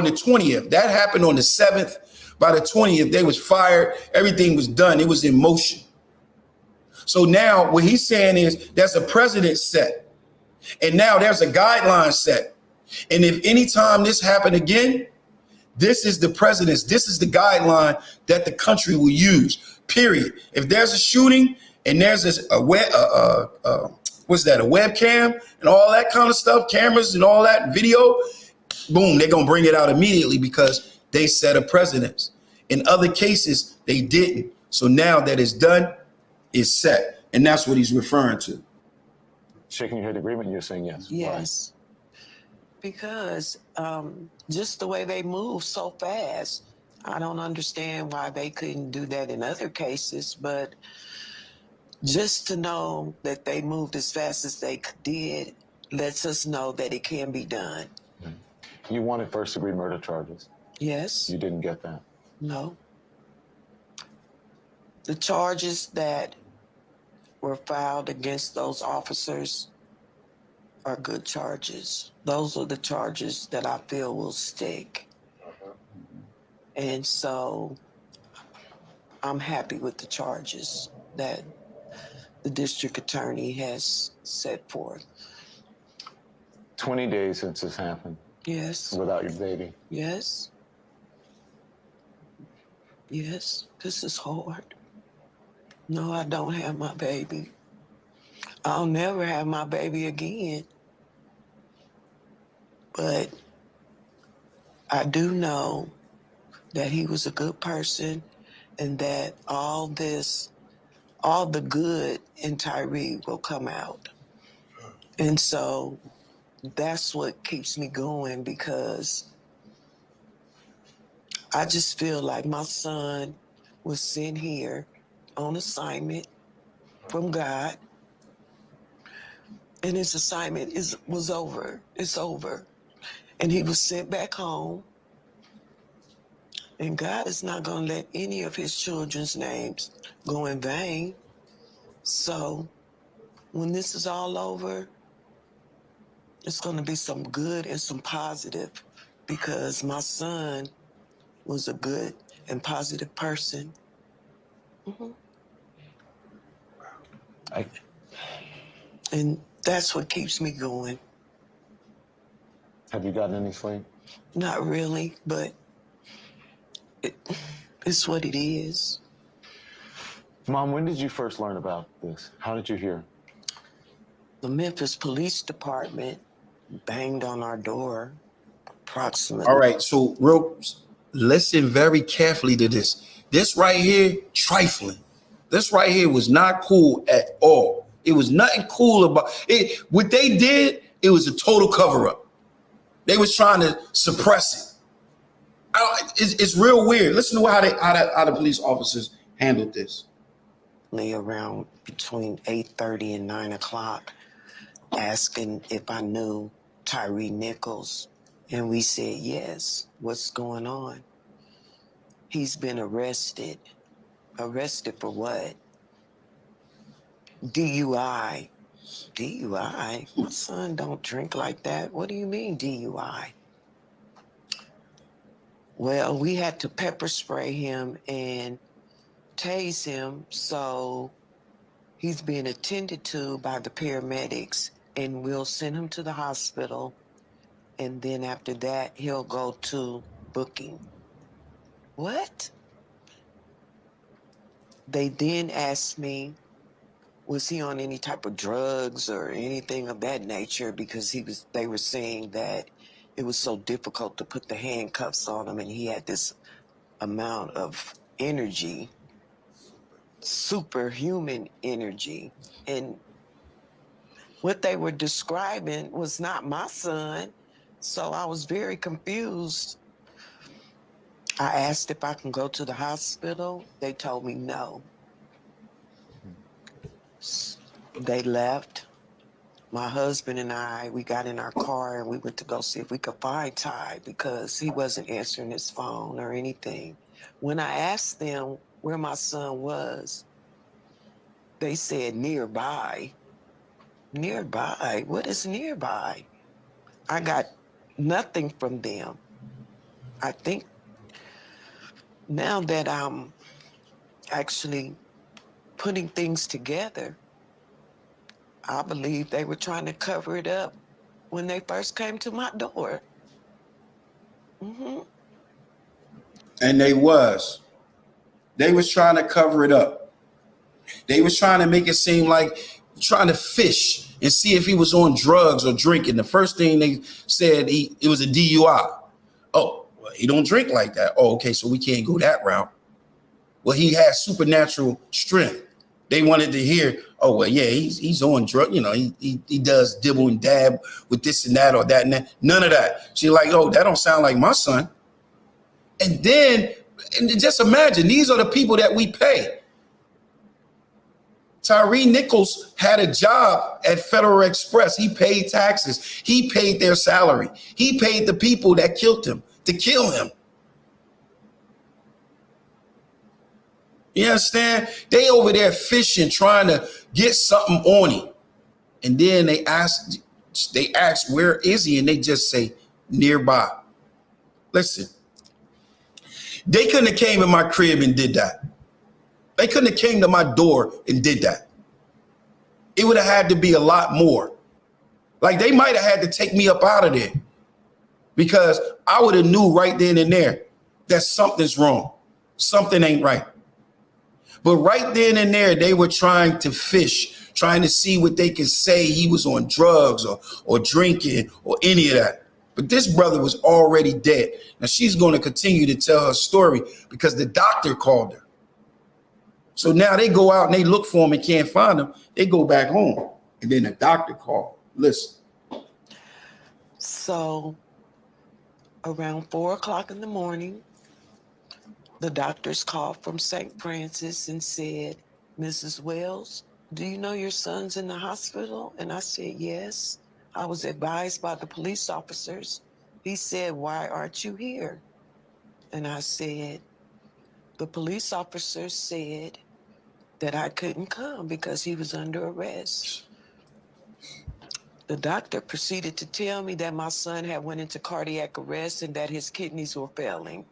the 20th. That happened on the 7th. By the 20th, they was fired. Everything was done. It was in motion. So now what he's saying is there's a precedent set. And now there's a guideline set. And if any time this happened again, this is the precedence. This is the guideline that the country will use, period. If there's a shooting and there's this what's that, a webcam and all that kind of stuff, cameras and all that video, boom, they're gonna bring it out immediately because they set a precedence. In other cases, they didn't. So now that it's done, it's set. And that's what he's referring to. Shaking your head agreement, you're saying yes. Yes. Because just the way they move so fast, I don't understand why they couldn't do that in other cases, but just to know that they moved as fast as they did lets us know that it can be done. You wanted first-degree murder charges. Yes. You didn't get that. No. The charges that were filed against those officers are good charges. Those are the charges that I feel will stick. And so I'm happy with the charges that the district attorney has set forth. 20 days since this happened. Yes. Without your baby. Yes. Yes, this is hard. No, I don't have my baby. I'll never have my baby again. But I do know that he was a good person and that all the good in Tyre will come out. And so that's what keeps me going, because I just feel like my son was sent here on assignment from God, and his assignment was over. It's over. And he was sent back home. And God is not going to let any of his children's names go in vain. So when this is all over, it's going to be some good and some positive, because my son was a good and positive person. And that's what keeps me going. Have you gotten any sleep? Not really, but it's what it is. Mom, when did you first learn about this? How did you hear? The Memphis Police Department banged on our door approximately. All right, so listen very carefully to this. This right here, trifling. This right here was not cool at all. It was nothing cool about it. What they did, it was a total cover-up. They was trying to suppress it. It's real weird. Listen to how the police officers handled this. Around between 8:30 and 9 o'clock, asking if I knew Tyre Nichols. And we said, yes. What's going on? He's been arrested. Arrested for what? DUI. DUI? My son don't drink like that. What do you mean DUI? Well, we had to pepper spray him and tase him, so he's being attended to by the paramedics, and we'll send him to the hospital, and then after that, he'll go to booking. What? They then asked me, was he on any type of drugs or anything of that nature, because they were saying that it was so difficult to put the handcuffs on him, and he had this amount of energy, superhuman energy. And what they were describing was not my son, so I was very confused. I asked if I can go to the hospital. They told me no. They left. My husband and I, we got in our car and we went to go see if we could find Ty, because he wasn't answering his phone or anything. When I asked them where my son was, they said nearby. Nearby? What is nearby? I got nothing from them. I think now that I'm actually putting things together, I believe they were trying to cover it up when they first came to my door. And they was trying to cover it up. They was trying to make it seem like trying to fish and see if he was on drugs or drinking. The first thing they said, it was a DUI. Oh, well, he don't drink like that. Oh, okay, so we can't go that route. Well, he has supernatural strength. They wanted to hear, oh, well, yeah, he's on drugs. You know, he does dibble and dab with this and that or that and that. None of that. She's like, oh, that don't sound like my son. And then, just imagine, these are the people that we pay. Tyre Nichols had a job at Federal Express. He paid taxes. He paid their salary. He paid the people that killed him to kill him. You understand? They over there fishing, trying to get something on him. And then they ask, where is he? And they just say, nearby. Listen, they couldn't have came in my crib and did that. They couldn't have came to my door and did that. It would have had to be a lot more. Like they might have had to take me up out of there because I would have knew right then and there that something's wrong. Something ain't right. But right then and there, they were trying to fish, trying to see what they could say he was on drugs or drinking or any of that. But this brother was already dead. Now she's going to continue to tell her story because the doctor called her. So now they go out and they look for him and can't find him. They go back home. And then the doctor called. Listen. So around 4 o'clock in the morning, the doctors called from St. Francis and said, Mrs. Wells, do you know your son's in the hospital? And I said, yes. I was advised by the police officers. He said, why aren't you here? And I said, the police officers said that I couldn't come because he was under arrest. The doctor proceeded to tell me that my son had went into cardiac arrest and that his kidneys were failing.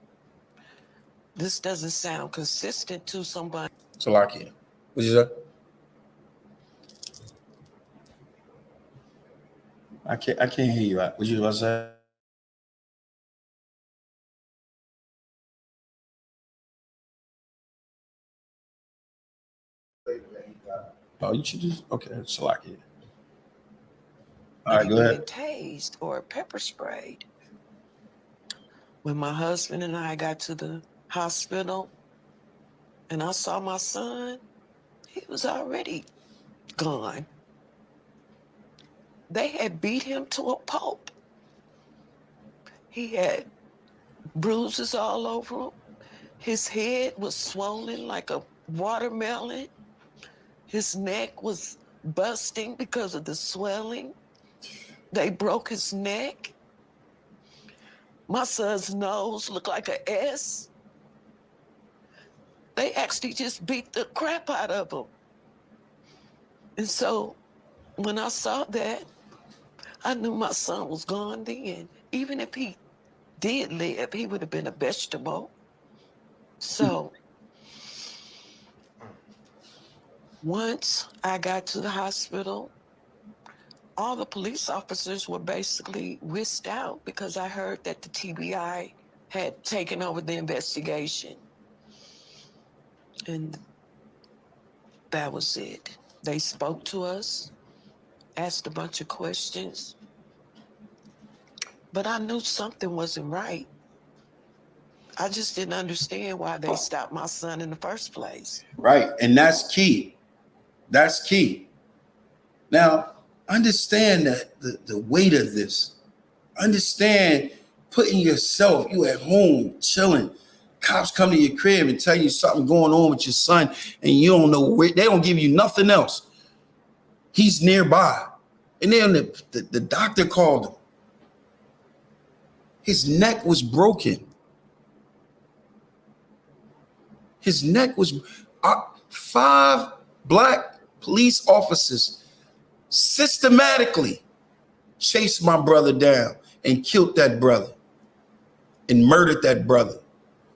This doesn't sound consistent to somebody. Salakia. What'd you say? I can't hear you. What you about to say? Oh, you should just okay. Salakia. All right, go ahead. Tased or pepper sprayed. When my husband and I got to the hospital and I saw my son, he was already gone. They had beat him to a pulp. He had bruises all over him. His head was swollen like a watermelon. His neck was busting because of the swelling. They broke his neck. My son's nose looked like an S. They actually just beat the crap out of him. And so when I saw that, I knew my son was gone then. Even if he did live, he would have been a vegetable. So once I got to the hospital, all the police officers were basically whisked out because I heard that the TBI had taken over the investigation. And that was it. They spoke to us, asked a bunch of questions, but I knew something wasn't right. I just didn't understand why they stopped my son in the first place. Right, and that's key. That's key. Now, understand that the weight of this. Understand putting yourself, you at home, chilling. Cops come to your crib and tell you something going on with your son, and you don't know where, they don't give you nothing else. He's nearby. And then the doctor called him. His neck was broken. His neck was 5 black police officers systematically chased my brother down and killed that brother and murdered that brother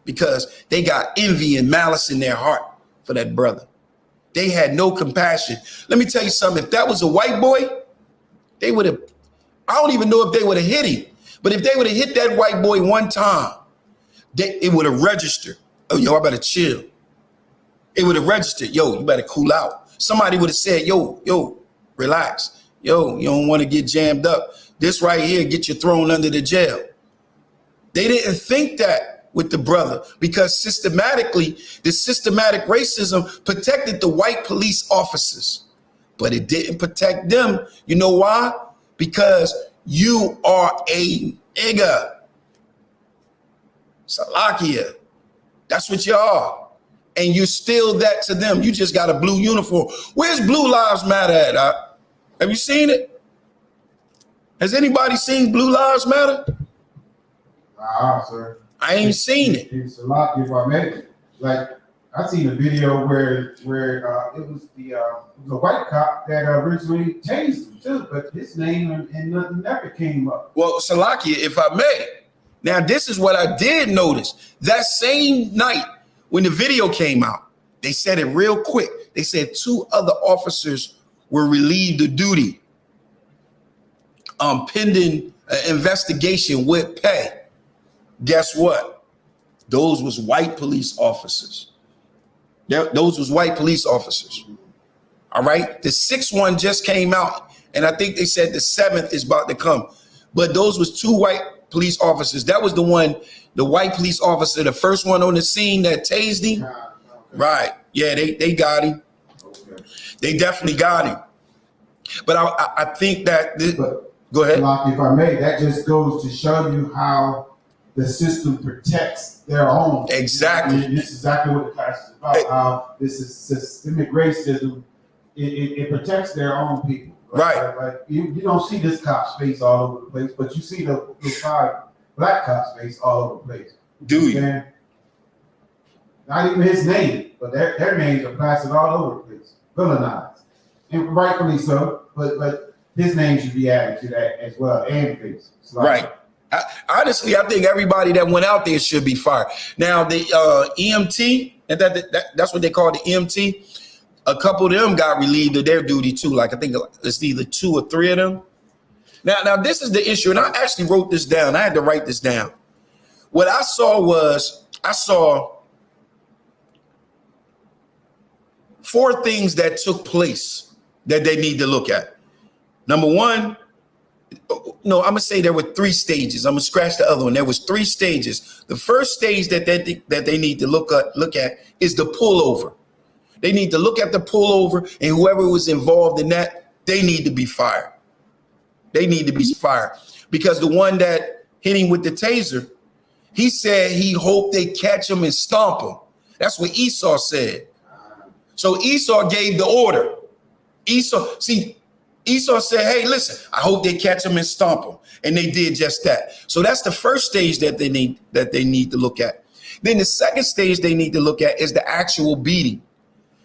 because they got envy and malice in their heart for that brother. They had no compassion. Let me tell you something. If that was a white boy, they would have, I don't even know if they would have hit him, but if they would have hit that white boy one time, it would have registered. Oh, yo, I better chill. It would have registered, yo, you better cool out. Somebody would have said, yo, relax. Yo, you don't want to get jammed up. This right here, get you thrown under the jail. They didn't think that with the brother because systematically, the systematic racism protected the white police officers, but it didn't protect them. You know why? Because you are a nigga. Salakia. That's what you are. And you're still that to them. You just got a blue uniform. Where's Blue Lives Matter at? Have you seen it? Has anybody seen Blue Lives Matter? Sir. I ain't seen it. It's a lot if I made it. Like I seen a video where it was a white cop that originally tased him too, but his name and nothing never came up. Well, Salakia, if I may, now this is what I did notice. That same night when the video came out, they said it real quick. They said 2 other officers were relieved of duty, pending investigation with pay. Guess what? Those was white police officers. Those was white police officers. All right. The 6th one just came out, and I think they said the 7th is about to come. But those was 2 white police officers. That was the one, the white police officer, the first one on the scene that tased him. Right. Yeah, they got him. They definitely got him. But I think that go ahead. If I may, that just goes to show you how the system protects their own. Exactly. And this is exactly what the class is about. How this is systemic racism. It protects their own people. Right. Like you don't see this cop's face all over the place, but you see the 5 black cops' face all over the place. Do you? And not even his name, but their names are plastered all over the place, villainized, and rightfully so. But his name should be added to that as well, and face. Right. Honestly, I think everybody that went out there should be fired. Now, the EMT, that's what they call the EMT. A couple of them got relieved of their duty too. Like I think it's either 2 or 3 of them. Now this is the issue, and I actually wrote this down. I had to write this down. What I saw 4 things that took place that they need to look at. Number 1, no, I'm gonna say there were 3 stages. I'm gonna scratch the other one. There was 3 stages. The first stage that they need to look at is the pullover. They need to look at the pullover, and whoever was involved in that, they need to be fired. They need to be fired because the one that hit him with the taser, he said he hoped they catch him and stomp him. That's what Esau said. So Esau gave the order. Esau said, hey, listen, I hope they catch him and stomp him. And they did just that. So that's the first stage that they need to look at. Then the second stage they need to look at is the actual beating,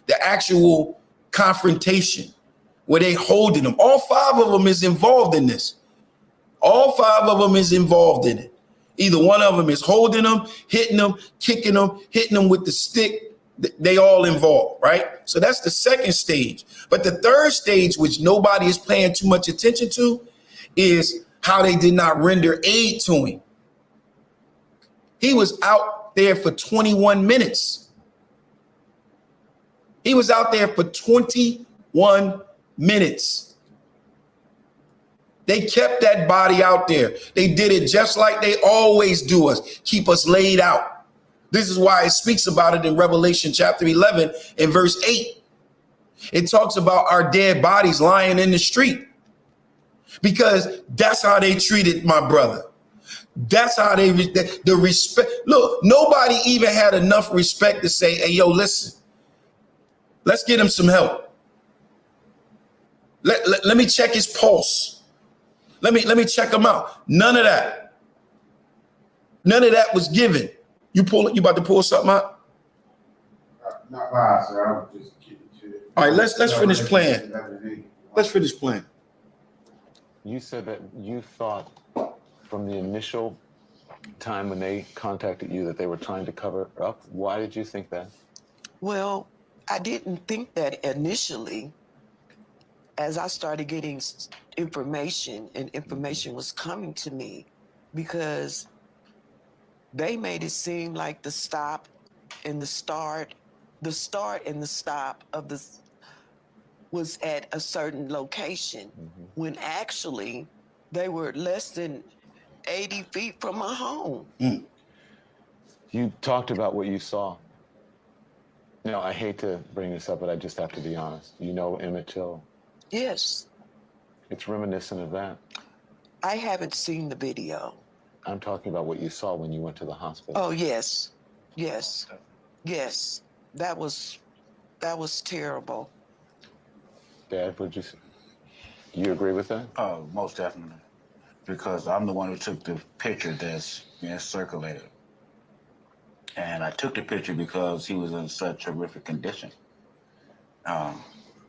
the actual confrontation where they holding them. All 5 of them is involved in this. All 5 of them is involved in it. Either one of them is holding them, hitting them, kicking them, hitting them with the stick. They all involved, right? So that's the second stage. But the third stage, which nobody is paying too much attention to, is how they did not render aid to him. He was out there for 21 minutes. He was out there for 21 minutes. They kept that body out there. They did it just like they always do us, keep us laid out. This is why it speaks about it in Revelation chapter 11 and verse 8. It talks about our dead bodies lying in the street because that's how they treated my brother. That's how the respect. Look, nobody even had enough respect to say, hey, yo, listen, let's get him some help. Let me check his pulse. Let me check him out. None of that. None of that was given. You about to pull something out? Not live, sir. I was just kidding to it. All right, let's finish playing. Let's finish playing. You said that you thought from the initial time when they contacted you that they were trying to cover up. Why did you think that? Well, I didn't think that initially. As I started getting information, and information was coming to me, because they made it seem like the stop and the start the start and the stop of this was at a certain location, when actually they were less than 80 feet from my home. You talked about what you saw. Now, I hate to bring this up, but I just have to be honest. You know Emmett Till? Yes. It's reminiscent of that. I haven't seen the video. I'm talking about what you saw when you went to the hospital. Oh, yes. Yes. Yes. That was terrible. Dad, would you say? You agree with that? Oh, most definitely. Because I'm the one who took the picture that's being circulated. And I took the picture because he was in such horrific condition.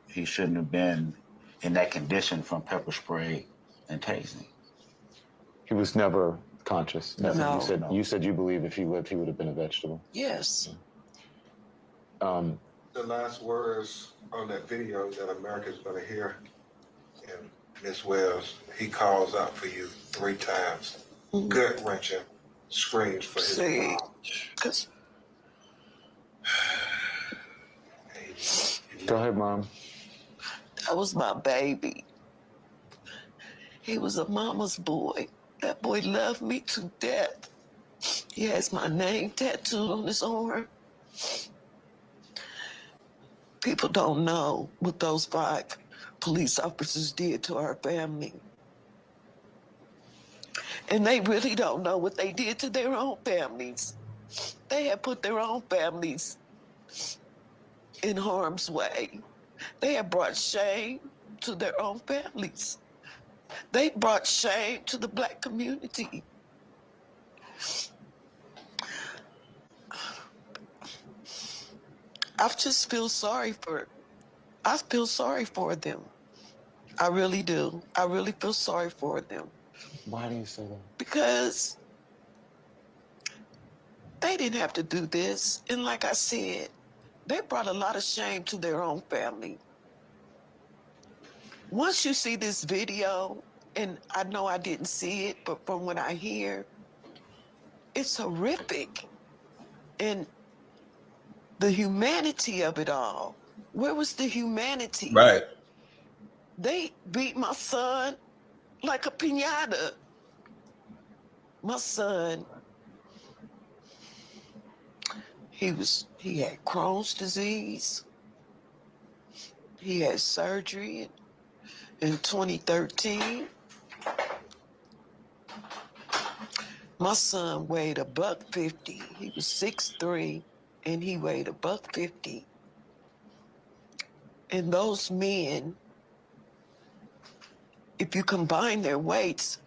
He shouldn't have been in that condition from pepper spray and tasing. He was never conscious. Never. No. You said you believe if he lived, he would have been a vegetable. Yes. The last words on that video that America's going to hear, and Miss Wells, he calls out for you 3 times. Gut-wrenching screams for his mom. Go ahead, Mom. That was my baby. He was a mama's boy. That boy loved me to death. He has my name tattooed on his arm. People don't know what those 5 police officers did to our family. And they really don't know what they did to their own families. They have put their own families in harm's way. They have brought shame to their own families. They brought shame to the Black community. I just feel sorry for them. I really do. I really feel sorry for them. Why do you say that? Because they didn't have to do this. And like I said, they brought a lot of shame to their own family. Once you see this video, and I know I didn't see it, but from what I hear, it's horrific. And the humanity of it all, where was the humanity? Right. They beat my son like a piñata. My son, he had Crohn's disease. He had surgery in 2013. My son weighed $150. He was 6'3", and he weighed $150. And those men, if you combine their weights,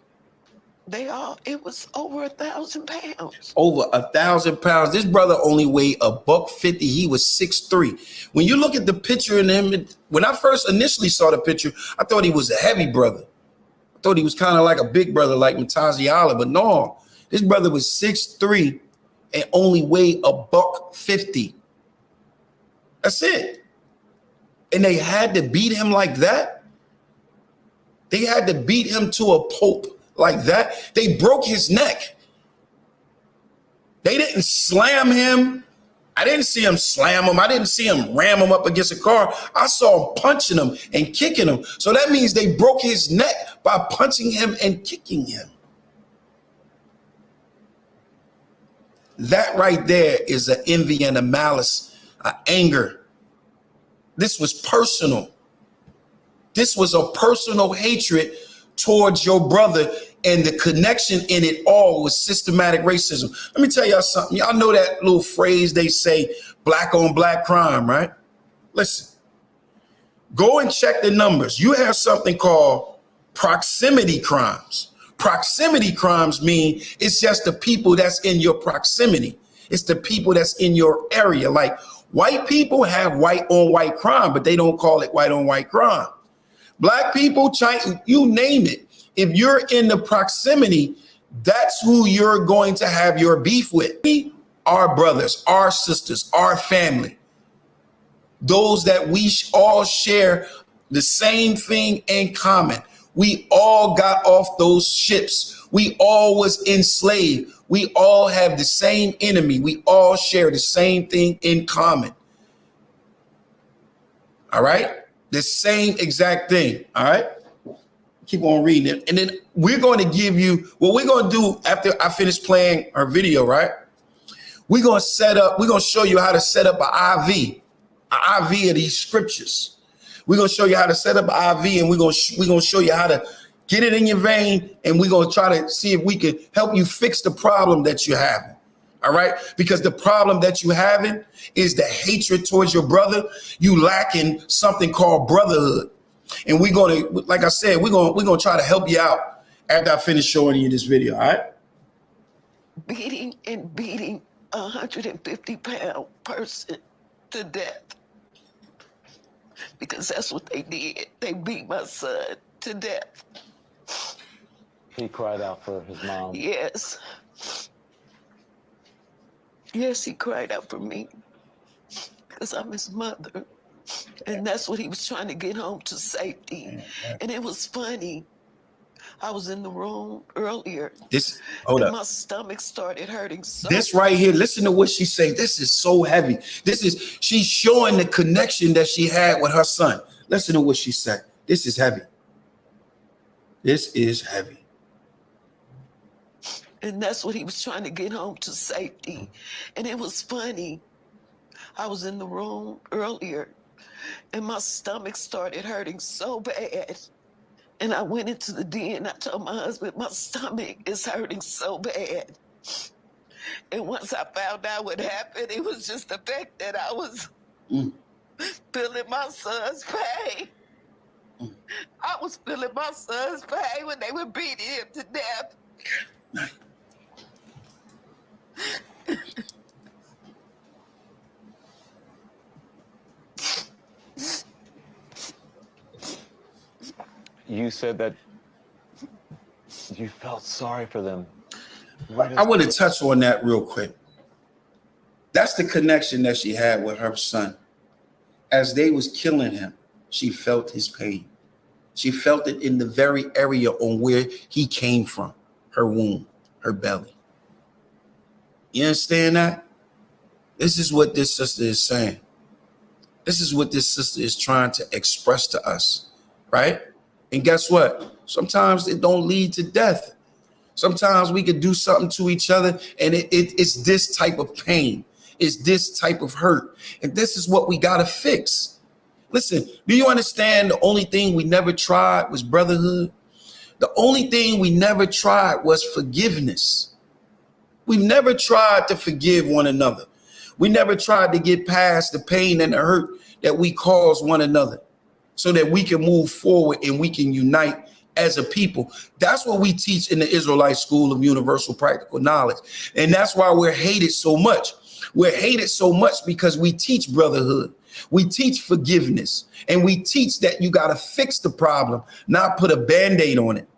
it was over 1,000 pounds. Over 1,000 pounds. This brother only weighed $150. He was 6'3". When you look at the picture in him, when I first initially saw the picture, I thought he was a heavy brother. I thought he was kind of like a big brother, like Mutazi Allah, but no, this brother was 6'3" and only weighed $150. That's it. And they had to beat him like that. They had to beat him to a pulp like that. They broke his neck. They didn't slam him. I didn't see him slam him. I didn't see him ram him up against a car. I saw him punching him and kicking him. So that means they broke his neck by punching him and kicking him. That right there is an envy and a malice, an anger. This was personal. This was a personal hatred towards your brother, and the connection in it all was systematic racism. Let me tell y'all something. Y'all know that little phrase they say, black on black crime, right? Listen, go and check the numbers. You have something called proximity crimes. Proximity crimes mean it's just the people that's in your proximity. It's the people that's in your area. Like white people have white on white crime, but they don't call it white on white crime. Black people, China, you name it. If you're in the proximity, that's who you're going to have your beef with. Our brothers, our sisters, our family. Those that we all share the same thing in common. We all got off those ships. We all was enslaved. We all have the same enemy. We all share the same thing in common. All right? The same exact thing. All right? Keep on reading it. And then we're going to give you what we're going to do after I finish playing her video, right? We're going to show you how to set up an IV of these scriptures. We're going to show you how to set up an IV, and we're going to show you how to get it in your vein, and we're going to try to see if we can help you fix the problem that you're having. All right? Because the problem that you're having is the hatred towards your brother. You lacking something called brotherhood. And we're going to, like I said, we're going to try to help you out after I finish showing you this video. All right? Beating a 150-pound person to death. Because that's what they did. They beat my son to death. He cried out for his mom. Yes. Yes, he cried out for me. Because I'm his mother. And that's what he was trying to get home to safety. And it was funny. I was in the room earlier. My stomach started hurting so This right here, listen to what she said. This is so heavy. She's showing the connection that she had with her son. Listen to what she said. This is heavy. This is heavy. And that's what he was trying to get home to safety. And it was funny. I was in the room earlier and my stomach started hurting so bad. And I went into the den. I told my husband, my stomach is hurting so bad. And once I found out what happened, it was just the fact that I was feeling my son's pain. I was feeling my son's pain when they were beating him to death. You said that you felt sorry for them. I want to touch on that real quick. That's the connection that she had with her son. As they was killing him, she felt his pain. She felt it in the very area on where he came from, her womb, her belly. You understand that? This is what this sister is saying. This is what this sister is trying to express to us, right? And guess what? Sometimes it don't lead to death. Sometimes we could do something to each other and it's this type of pain. It's this type of hurt. And this is what we got to fix. Listen, do you understand the only thing we never tried was brotherhood? The only thing we never tried was forgiveness. We never tried to forgive one another. We never tried to get past the pain and the hurt that we cause one another so that we can move forward and we can unite as a people. That's what we teach in the Israelite School of Universal Practical Knowledge. And that's why we're hated so much. We're hated so much because we teach brotherhood. We teach forgiveness. And we teach that you got to fix the problem, not put a Band-Aid on it.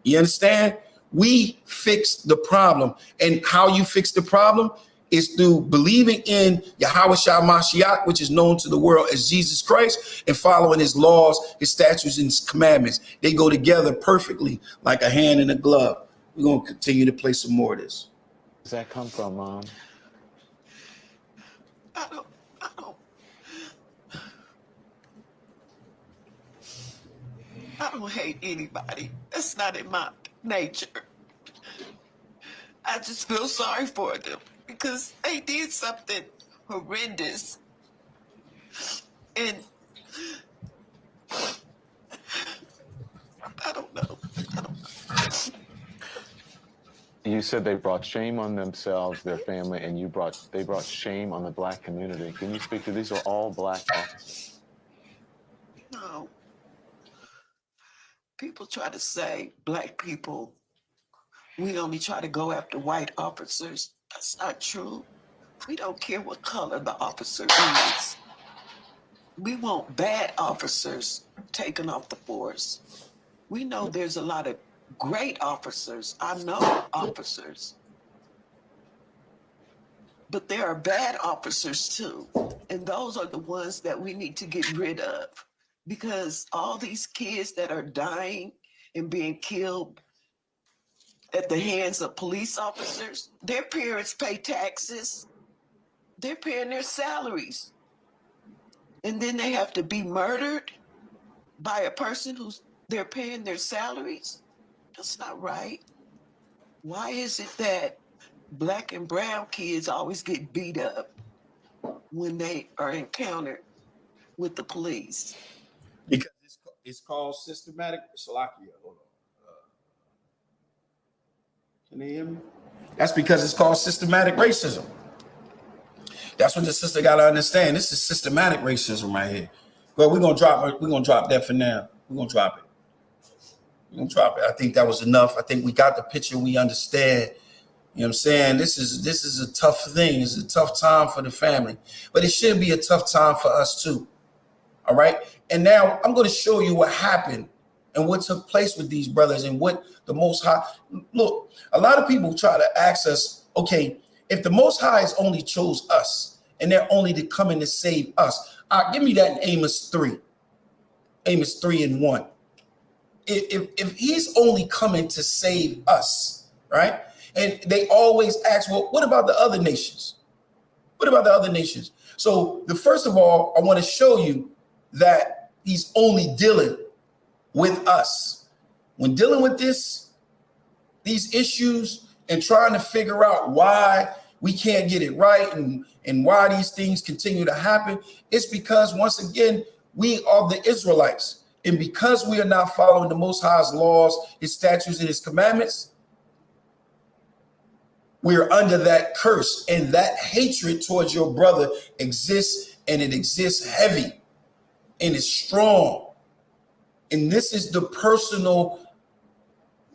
You understand? We fix the problem. And how you fix the problem is through believing in Yahweh Shah Mashiach, which is known to the world as Jesus Christ, and following his laws, his statutes, and his commandments. They go together perfectly like a hand in a glove. We're going to continue to play some more of this. Where does that come from, Mom? I don't hate anybody. That's not in my nature. I just feel sorry for them because they did something horrendous. And I don't know. You said they brought shame on themselves, their family, and they brought shame on the black community. Can you speak to these? Are all black officers? No. People try to say black people, we only try to go after white officers. That's not true. We don't care what color the officer is. We want bad officers taken off the force. We know there's a lot of great officers. I know officers. But there are bad officers too. And those are the ones that we need to get rid of. Because all these kids that are dying and being killed at the hands of police officers, their parents pay taxes. They're paying their salaries. and then they have to be murdered by a person who's they're paying their salaries. That's not right. Why is it that black and brown kids always get beat up when they are encountered with the police? Because it's called systematic. Salakia, hold on. Can they hear me? That's because it's called systematic racism. That's what the sister got to understand. This is systematic racism right here. Well, we're gonna drop that for now. We're gonna drop it. I think that was enough. I think we got the picture. We understand. You know what I'm saying? This is a tough thing. It's a tough time for the family, but it should be a tough time for us too. All right. And now I'm going to show you what happened and what took place with these brothers and what the Most High. Look, a lot of people try to ask us, okay, if the Most High has only chose us and they're only to come in to save us, give me that in Amos 3. Amos 3:1. If he's only coming to save us, right? And they always ask, well, what about the other nations? What about the other nations? So first of all, I want to show you that he's only dealing with us. When dealing with these issues and trying to figure out why we can't get it right and why these things continue to happen, it's because, once again, we are the Israelites. And because we are not following the Most High's laws, his statutes, and his commandments, we're under that curse. And that hatred towards your brother exists, and it exists heavy, and it's strong. And this is the personal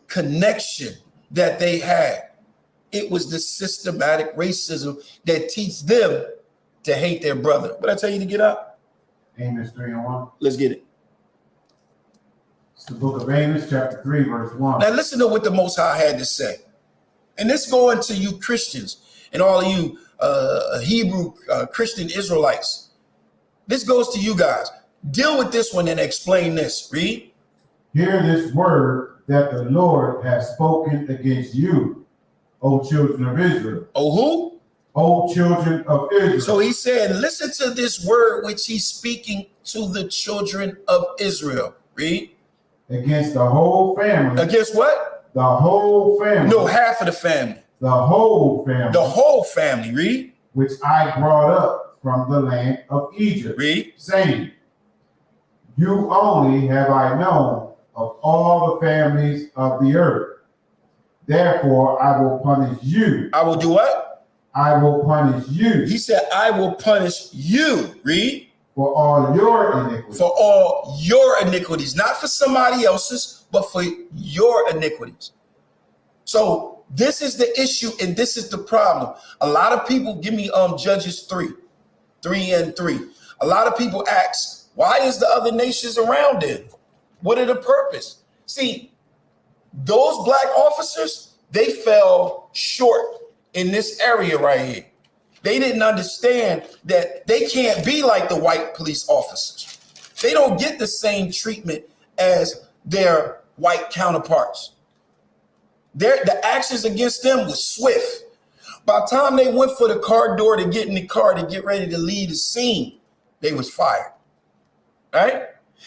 connection that they had. It was the systematic racism that teaches them to hate their brother. What I tell you to get up? Amos 3:1. Let's get it. It's the book of Amos, chapter 3, verse 1. Now listen to what the Most High had to say. And this going to you Christians and all of you Hebrew Christian Israelites. This goes to you guys. Deal with this one and explain this. Read. Hear this word that the Lord has spoken against you, O children of Israel. Oh, who? O children of Israel. So he said, listen to this word which he's speaking to the children of Israel. Read. Against the whole family. Against what? The whole family. No, half of the family. The whole family. The whole family. Read. Which I brought up from the land of Egypt. Read. Saying, you only have I known of all the families of the earth. Therefore, I will punish you. I will do what? I will punish you. He said, I will punish you. Read. For all your iniquities. For all your iniquities. Not for somebody else's, but for your iniquities. So this is the issue, and this is the problem. A lot of people, give me Judges 3:3. A lot of people ask, why is the other nations around it? What are the purpose? See, those black officers, they fell short in this area right here. They didn't understand that they can't be like the white police officers. They don't get the same treatment as their white counterparts. The actions against them was swift. By the time they went for the car door to get in the car to get ready to leave the scene, they was fired. Right?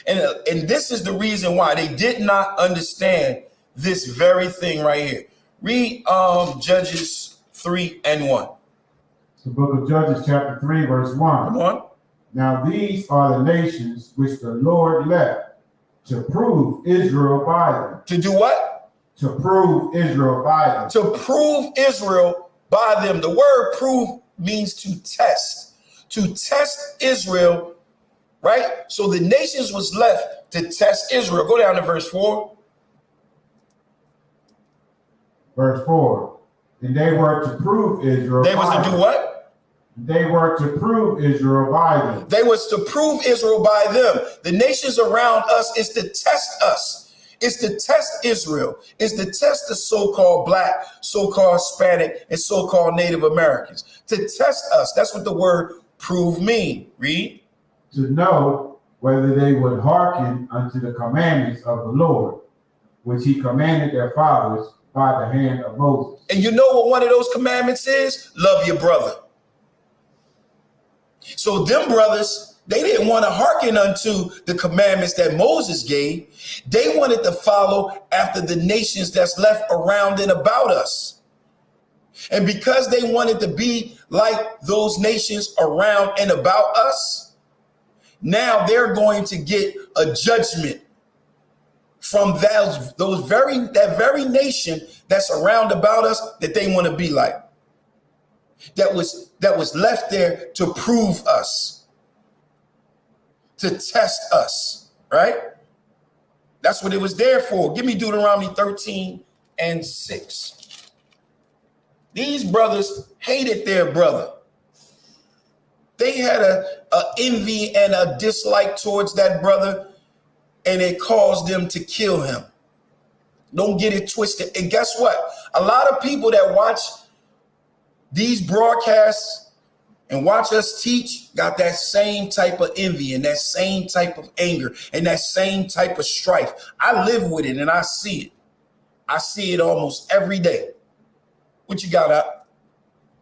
And this is the reason why they did not understand this very thing right here. Read Judges 3:1. The book of Judges, chapter 3, verse 1. Come on. Now these are the nations which the Lord left to prove Israel by them. To do what? To prove Israel by them. To prove Israel by them. The word prove means to test. To test Israel, right? So the nations was left to test Israel. Go down to verse 4. Verse 4. And they were to prove Israel. They was to do what? They were to prove Israel by them. They was to prove Israel by them. The nations around us is to test us. It's to test Israel. It's to test the so-called black, so-called Hispanic, and so-called Native Americans. To test us. That's what the word prove mean. Read. To know whether they would hearken unto the commandments of the Lord, which he commanded their fathers by the hand of Moses. And you know what one of those commandments is? Love your brother. So them brothers, they didn't want to hearken unto the commandments that Moses gave. They wanted to follow after the nations that's left around and about us. And because they wanted to be like those nations around and about us, now they're going to get a judgment from that very nation that's around about us that they want to be like. That was left there to prove us, to test us, right? That's what it was there for. Give me Deuteronomy 13:6. These brothers hated their brother. They had a envy and a dislike towards that brother, and it caused them to kill him. Don't get it twisted. And guess what? A lot of people that watch these broadcasts and watch us teach got that same type of envy and that same type of anger and that same type of strife. I live with it and I see it. I see it almost every day. What you got up?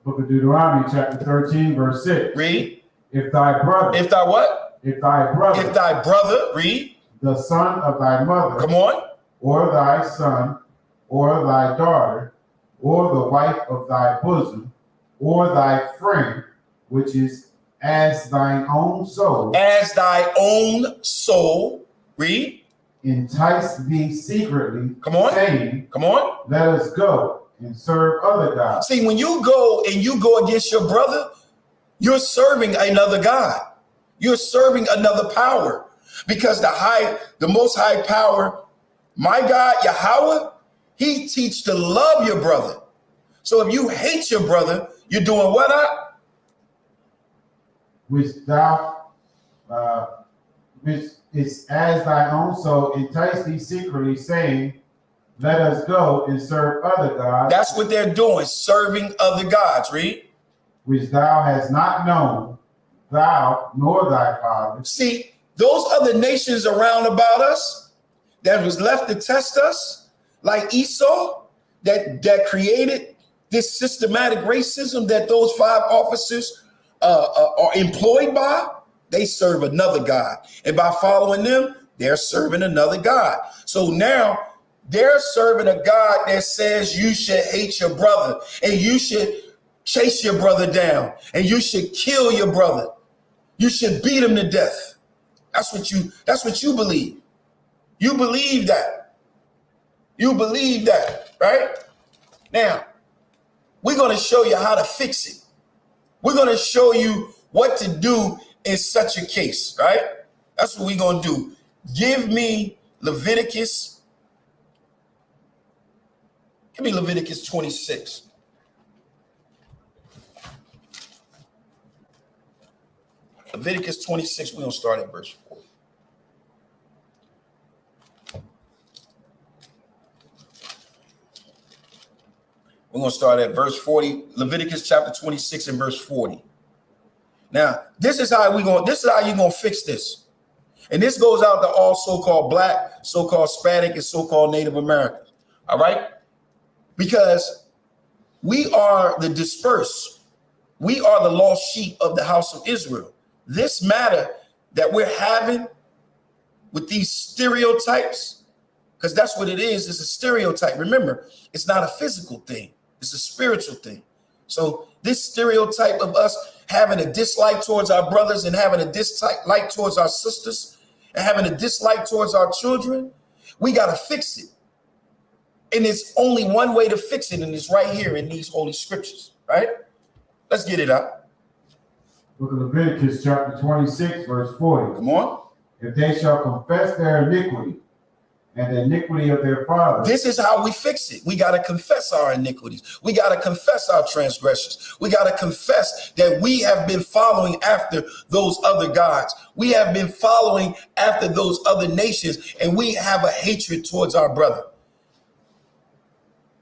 Book of Deuteronomy, chapter 13, verse 6. Read. If thy brother. If thy what? If thy brother. If thy brother. Read. The son of thy mother. Come on. Or thy son, or thy daughter, or the wife of thy bosom, or thy friend, which is as thine own soul. As thy own soul. Read. Entice thee secretly. Come on. Saying, come on. Let us go and serve other gods. See, when you go and you go against your brother, you're serving another God. You're serving another power. Because the most high power, my God, Yahweh, he teaches to love your brother. So if you hate your brother, you're doing what? Which is as thy own soul, entice thee secretly, saying, let us go and serve other gods. That's what they're doing, serving other gods. Read. Which thou hast not known, thou nor thy father. See, those other nations around about us that was left to test us, like Esau, that created this systematic racism that those 5 officers are employed by, they serve another God. And by following them, they're serving another God. So now they're serving a God that says you should hate your brother and you should chase your brother down and you should kill your brother. You should beat him to death. That's what you believe. You believe that. You believe that, right? Now, we're going to show you how to fix it. We're going to show you what to do in such a case, right? That's what we're going to do. Give me Leviticus 26. Leviticus 26, we're going to start at verse 4. We're going to start at verse 40, Leviticus chapter 26 and verse 40. Now, this is how you're going to fix this. And this goes out to all so-called black, so-called Hispanic, and so-called Native Americans. All right? Because we are the dispersed. We are the lost sheep of the house of Israel. This matter that we're having with these stereotypes, because that's what it is. It's a stereotype. Remember, it's not a physical thing. It's a spiritual thing. So this stereotype of us having a dislike towards our brothers and having a dislike towards our sisters and having a dislike towards our children, we got to fix it. And it's only one way to fix it, and it's right here in these holy scriptures, right? Let's get it out. Book of Leviticus, chapter 26, verse 40. Come on. If they shall confess their iniquity and the iniquity of their fathers. This is how we fix it. We got to confess our iniquities. We got to confess our transgressions. We got to confess that we have been following after those other gods. We have been following after those other nations, and we have a hatred towards our brother.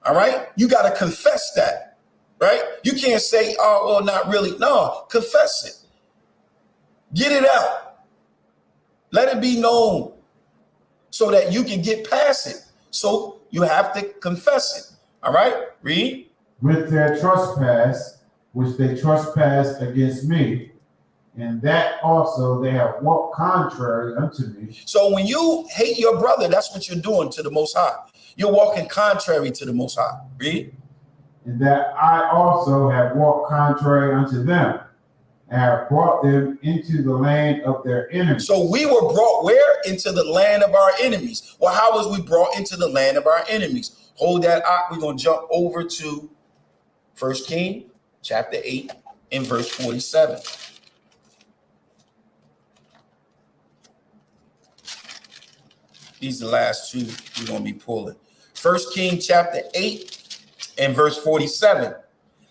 All right? You got to confess that, right? You can't say, oh, well, not really. No, confess it. Get it out. Let it be known so that you can get past it. So you have to confess it. All right? Read. With their trespass, which they trespassed against me, And that also they have walked contrary unto me. So when you hate your brother, that's what you're doing to the Most High. You're walking contrary to the Most High. Read. And that I also have walked contrary unto them, and have brought them into the land of their enemies. So we were brought where? Into the land of our enemies. Well, how was we brought into the land of our enemies? Hold that up. We're going to jump over to 1 Kings chapter 8 and verse 47. These are the last two we're going to be pulling. 1 Kings chapter 8 and verse 47.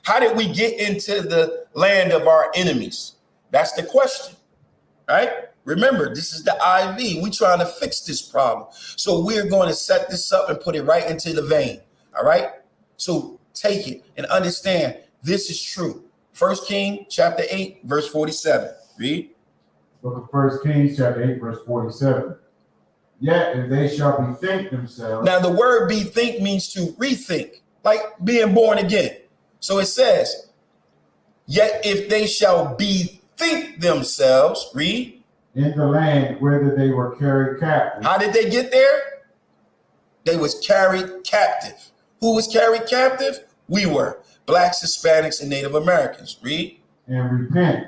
How did we get into the land of our enemies? That's the question, right? Remember, this is the IV. We're trying to fix this problem. So we're going to set this up and put it right into the vein, all right? So take it and understand this is true. 1 Kings chapter 8, verse 47. Read. Book of 1 Kings chapter 8, verse 47. Yet if they shall bethink themselves. Now the word bethink means to rethink, like being born again. So it says, yet if they shall bethink themselves, read. In the land whither they were carried captive. How did they get there? They was carried captive. Who was carried captive? We were. Blacks, Hispanics, and Native Americans. Read. And repent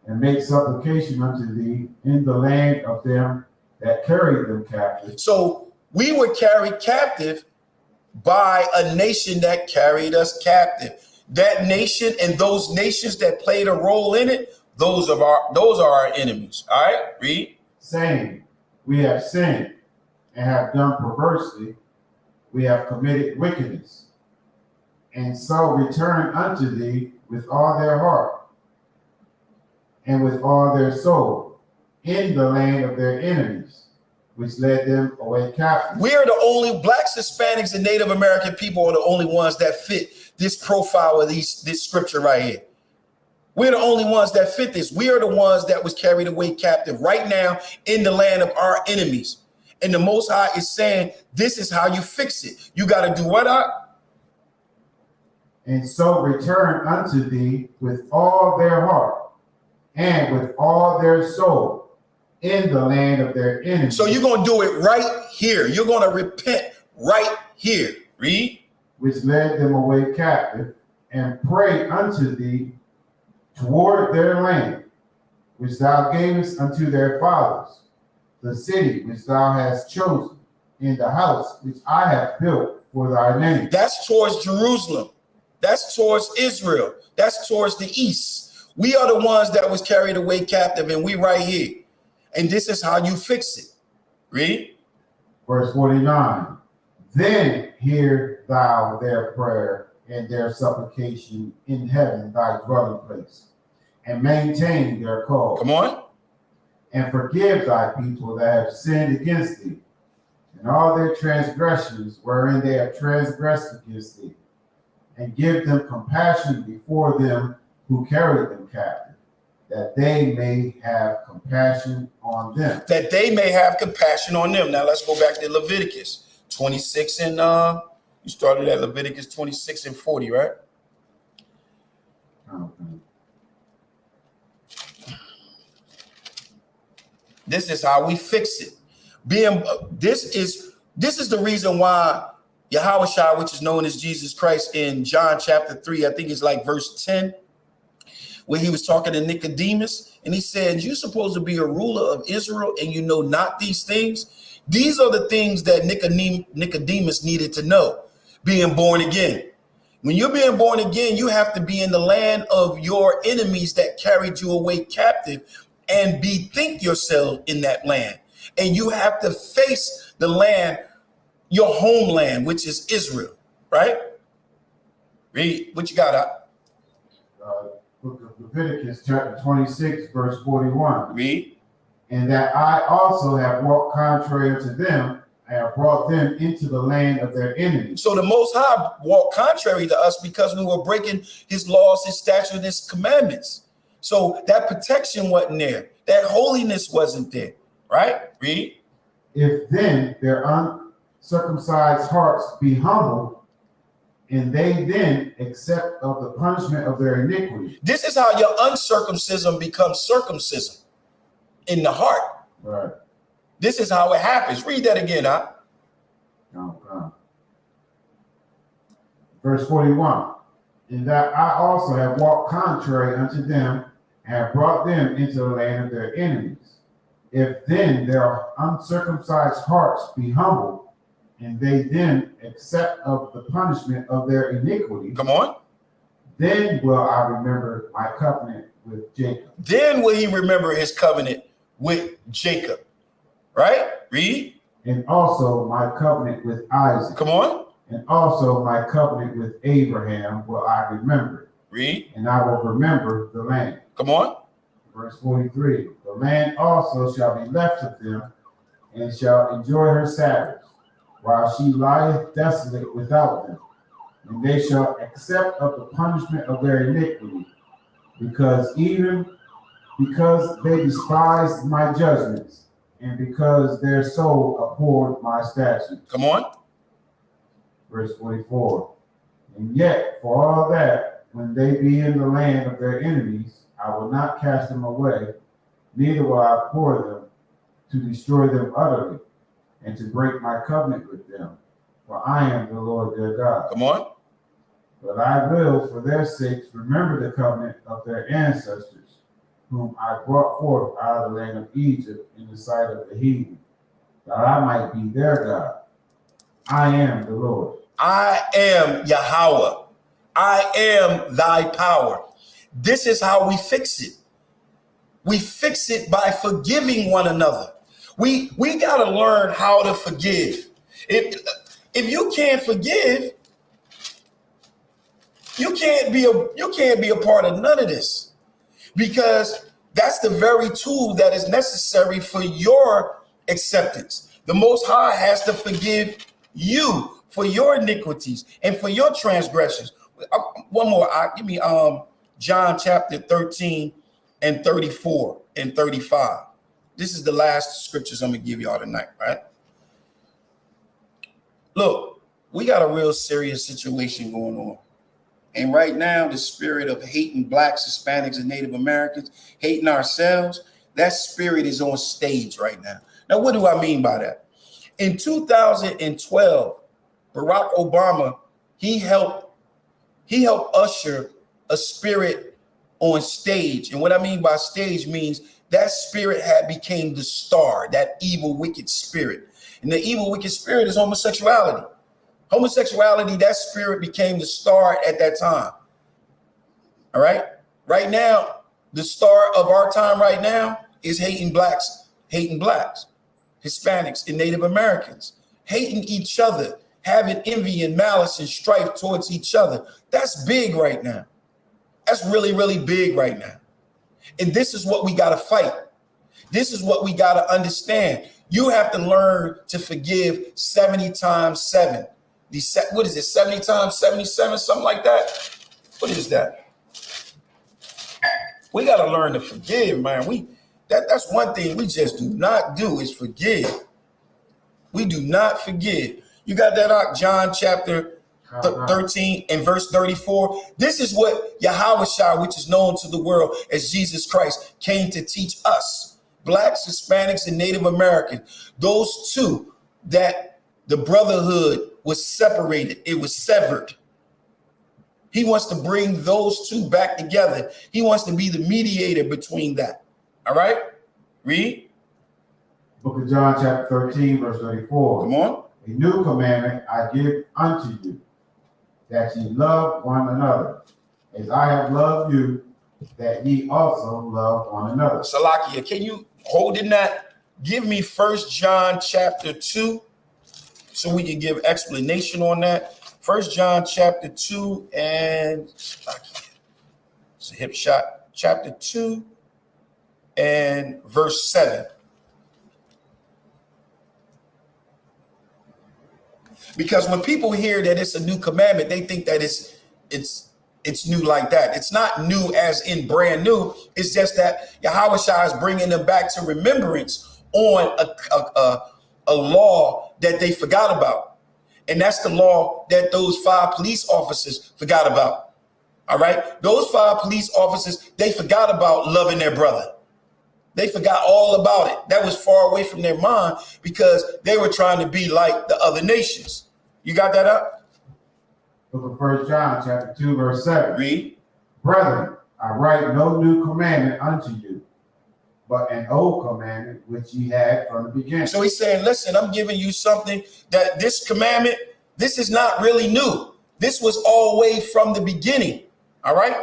and make supplication unto thee in the land of them that carried them captive. So we were carried captive by a nation that carried us captive. That nation and those nations that played a role in it, those are our enemies. All right, read. Saying, we have sinned and have done perversely, we have committed wickedness, and so return unto thee with all their heart and with all their soul in the land of their enemies, which led them away captive. We are the only blacks, Hispanics, and Native American people are the only ones that fit this profile of this scripture right here. We're the only ones that fit this. We are the ones that was carried away captive right now in the land of our enemies. And the Most High is saying, this is how you fix it. You got to do what? And so return unto thee with all their heart and with all their soul in the land of their enemies. So you're going to do it right here. You're going to repent right here. Read. Which led them away captive, and pray unto thee toward their land, which thou gavest unto their fathers, the city which thou hast chosen, in the house which I have built for thy name. That's towards Jerusalem. That's towards Israel. That's towards the east. We are the ones that was carried away captive, and we right here. And this is how you fix it. Read. Verse 49. Then hear thou their prayer and their supplication in heaven, thy dwelling place, and maintain their cause. Come on. And forgive thy people that have sinned against thee, and all their transgressions wherein they have transgressed against thee, and give them compassion before them who carried them captive, that they may have compassion on them. That they may have compassion on them. Now let's go back to Leviticus 26 and you started at Leviticus 26 and 40, right? Okay. This is how we fix it. This is the reason why Yahushua, which is known as Jesus Christ, in John chapter 3, I think it's like verse 10, where he was talking to Nicodemus, and he said, you're supposed to be a ruler of Israel, and you know not these things. These are the things that Nicodemus needed to know, being born again. When you're being born again, you have to be in the land of your enemies that carried you away captive, and bethink yourself in that land. And you have to face the land, your homeland, which is Israel, right? Read what you got up. Book of Leviticus chapter 26, verse 41. Read. And that I also have walked contrary to them, I have brought them into the land of their enemies. So the Most High walked contrary to us because we were breaking his laws, his statutes, and his commandments. So that protection wasn't there. That holiness wasn't there, right? Read. If then their uncircumcised hearts be humbled, and they then accept of the punishment of their iniquity. This is how your uncircumcision becomes circumcision in the heart. Right. This is how it happens. Read that again, huh? Verse 41. In that I also have walked contrary unto them, and have brought them into the land of their enemies. If then their uncircumcised hearts be humbled, and they then accept of the punishment of their iniquity. Come on. Then will I remember my covenant with Jacob. Then will he remember his covenant with Jacob. Right? Read. And also my covenant with Isaac. Come on. And also my covenant with Abraham will I remember. Read. And I will remember the land. Come on. Verse 43. The land also shall be left of them, and shall enjoy her Sabbaths, while she lieth desolate without them. And they shall accept of the punishment of their iniquity, because they despised my judgments, and because their soul abhorred my statutes. Come on. Verse 44. And yet, for all that, when they be in the land of their enemies, I will not cast them away, neither will I abhor them, to destroy them utterly, and to break my covenant with them. For I am the Lord their God. Come on. But I will, for their sakes, remember the covenant of their ancestors, whom I brought forth out of the land of Egypt in the sight of the heathen, that I might be their God. I am the Lord. I am Yahweh. I am thy power. This is how we fix it. We fix it by forgiving one another. We got to learn how to forgive. If you can't forgive, you can't be a part of none of this, because that's the very tool that is necessary for your acceptance. The Most High has to forgive you for your iniquities and for your transgressions. One more. Give me John chapter 13 and 34 and 35. This is the last scriptures I'm going to give y'all tonight, right? Look, we got a real serious situation going on. And right now, the spirit of hating blacks, Hispanics, and Native Americans, hating ourselves, that spirit is on stage right now. Now, what do I mean by that? In 2012, Barack Obama, he helped usher a spirit on stage. And what I mean by stage means that spirit had became the star, that evil, wicked spirit. And the evil, wicked spirit is homosexuality. Homosexuality, that spirit became the star at that time. All right? Right now, the star of our time right now is hating blacks, Hispanics, and Native Americans, hating each other, having envy and malice and strife towards each other. That's big right now. That's really, really big right now. And this is what we got to fight. This is what we got to understand. You have to learn to forgive 70 times 7. What is it, 70 times 77, something like that? What is that? We got to learn to forgive, man. That's one thing we just do not do is forgive. We do not forgive. You got that out, John chapter 13 and verse 34. This is what Yahweh, which is known to the world as Jesus Christ, came to teach us, blacks, Hispanics, and Native Americans. Those two that the brotherhood was separated. It was severed. He wants to bring those two back together. He wants to be the mediator between that. All right? Read. Book of John chapter 13, verse 34. Come on. A new commandment I give unto you, that ye love one another, as I have loved you, that ye also love one another. Salakia, can you hold in that? Give me 1 John chapter 2, so we can give explanation on that. 1 John chapter 2 and it's a hip shot. Chapter 2 and verse 7. Because when people hear that it's a new commandment, they think that it's new like that. It's not new as in brand new. It's just that Yahweh is bringing them back to remembrance on a law that they forgot about. And that's the law that those 5 police officers forgot about. All right. Those 5 police officers, they forgot about loving their brother. They forgot all about it. That was far away from their mind because they were trying to be like the other nations. You got that up? Book of 1 John, chapter 2, verse 7. Read. Brethren, I write no new commandment unto you, but an old commandment which ye had from the beginning. So he's saying, listen, I'm giving you something that this commandment, this is not really new. This was all the way from the beginning. All right.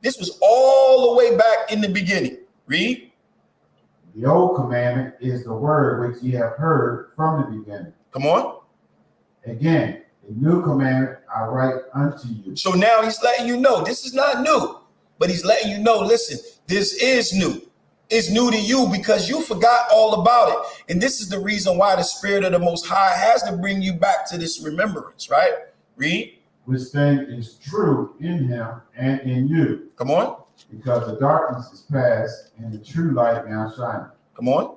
This was all the way back in the beginning. Read. The old commandment is the word which ye have heard from the beginning. Come on. Again, a new commandment I write unto you. So now he's letting you know this is not new, but he's letting you know, listen, this is new. It's new to you because you forgot all about it. And this is the reason why the Spirit of the Most High has to bring you back to this remembrance, right? Read. Which thing is true in him and in you. Come on. Because the darkness is past and the true light now shining. Come on.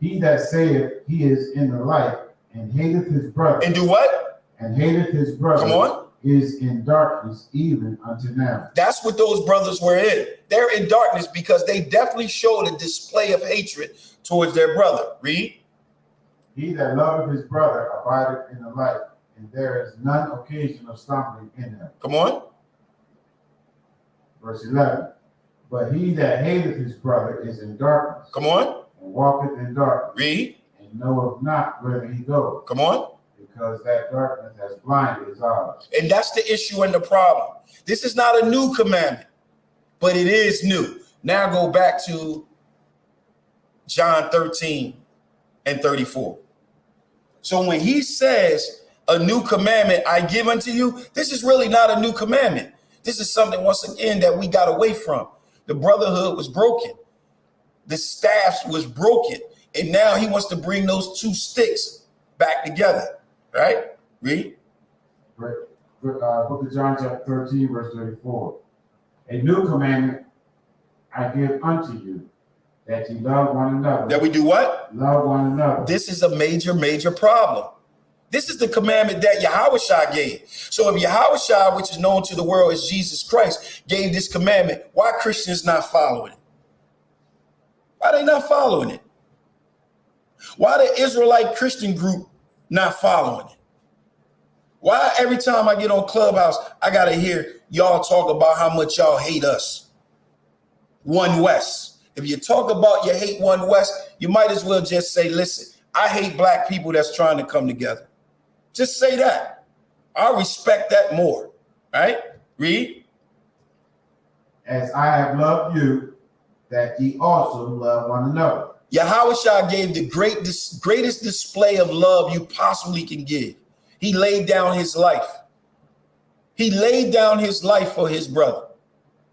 He that saith he is in the light and hateth his brother. And do what? And hateth his brother. Come on. Is in darkness even unto now. That's what those brothers were in. They're in darkness because they definitely showed a display of hatred towards their brother. Read. He that loveth his brother abideth in the light, and there is none occasion of stumbling in him. Come on. Verse 11. But he that hateth his brother is in darkness. Come on. And walketh in darkness. Read. And knoweth not whither he goeth. Come on. Because that darkness has blinded his eyes. And that's the issue and the problem. This is not a new commandment, but it is new. Now go back to John 13 and 34. So when he says a new commandment I give unto you, this is really not a new commandment. This is something, once again, that we got away from. The brotherhood was broken. The staff was broken. And now he wants to bring those 2 sticks back together. Right? Read. Book of John, chapter 13, verse 34. A new commandment I give unto you, that ye love one another. That we do what? Love one another. This is a major, major problem. This is the commandment that Yahushua gave. So if Yahushua, which is known to the world as Jesus Christ, gave this commandment, why Christians not following it? Why are they not following it? Why the Israelite Christian group not following it? Why every time I get on Clubhouse, I got to hear y'all talk about how much y'all hate us? One West. If you talk about you hate One West, you might as well just say, listen, I hate black people that's trying to come together. Just say that. I respect that more. Right? Read. As I have loved you, that ye also love one another. Yahushua gave the greatest display of love you possibly can give. He laid down his life. He laid down his life for his brother.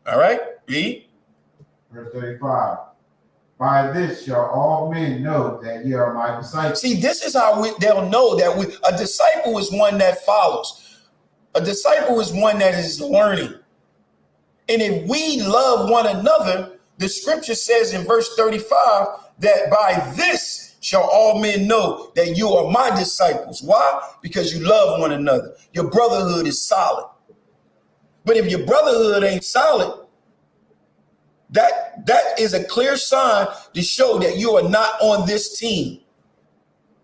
All right? Read. Verse 35. By this shall all men know that ye are my disciples. See, this is how they'll know that a disciple is one that follows. A disciple is one that is learning. And if we love one another, the scripture says in verse 35 that by this shall all men know that you are my disciples. Why? Because you love one another. Your brotherhood is solid. But if your brotherhood ain't solid, that is a clear sign to show that you are not on this team.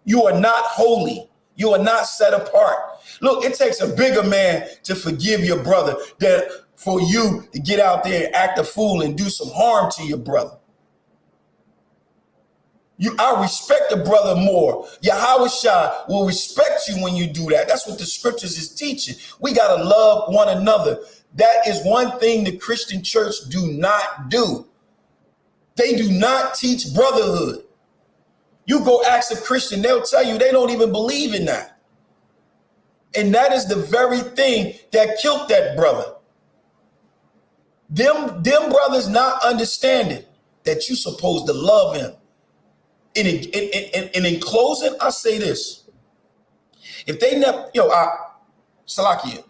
You are not holy. You are not set apart. Look, it takes a bigger man to forgive your brother than for you to get out there and act a fool and do some harm to your brother. I respect the brother more. Yahushua will respect you when you do that. That's what the scriptures is teaching. We got to love one another. That is one thing the Christian church do not do. They do not teach brotherhood. You go ask a Christian, they'll tell you they don't even believe in that. And that is the very thing that killed that brother. Them brothers not understanding that you're supposed to love him. And in closing, I say this. If they never, Salakia,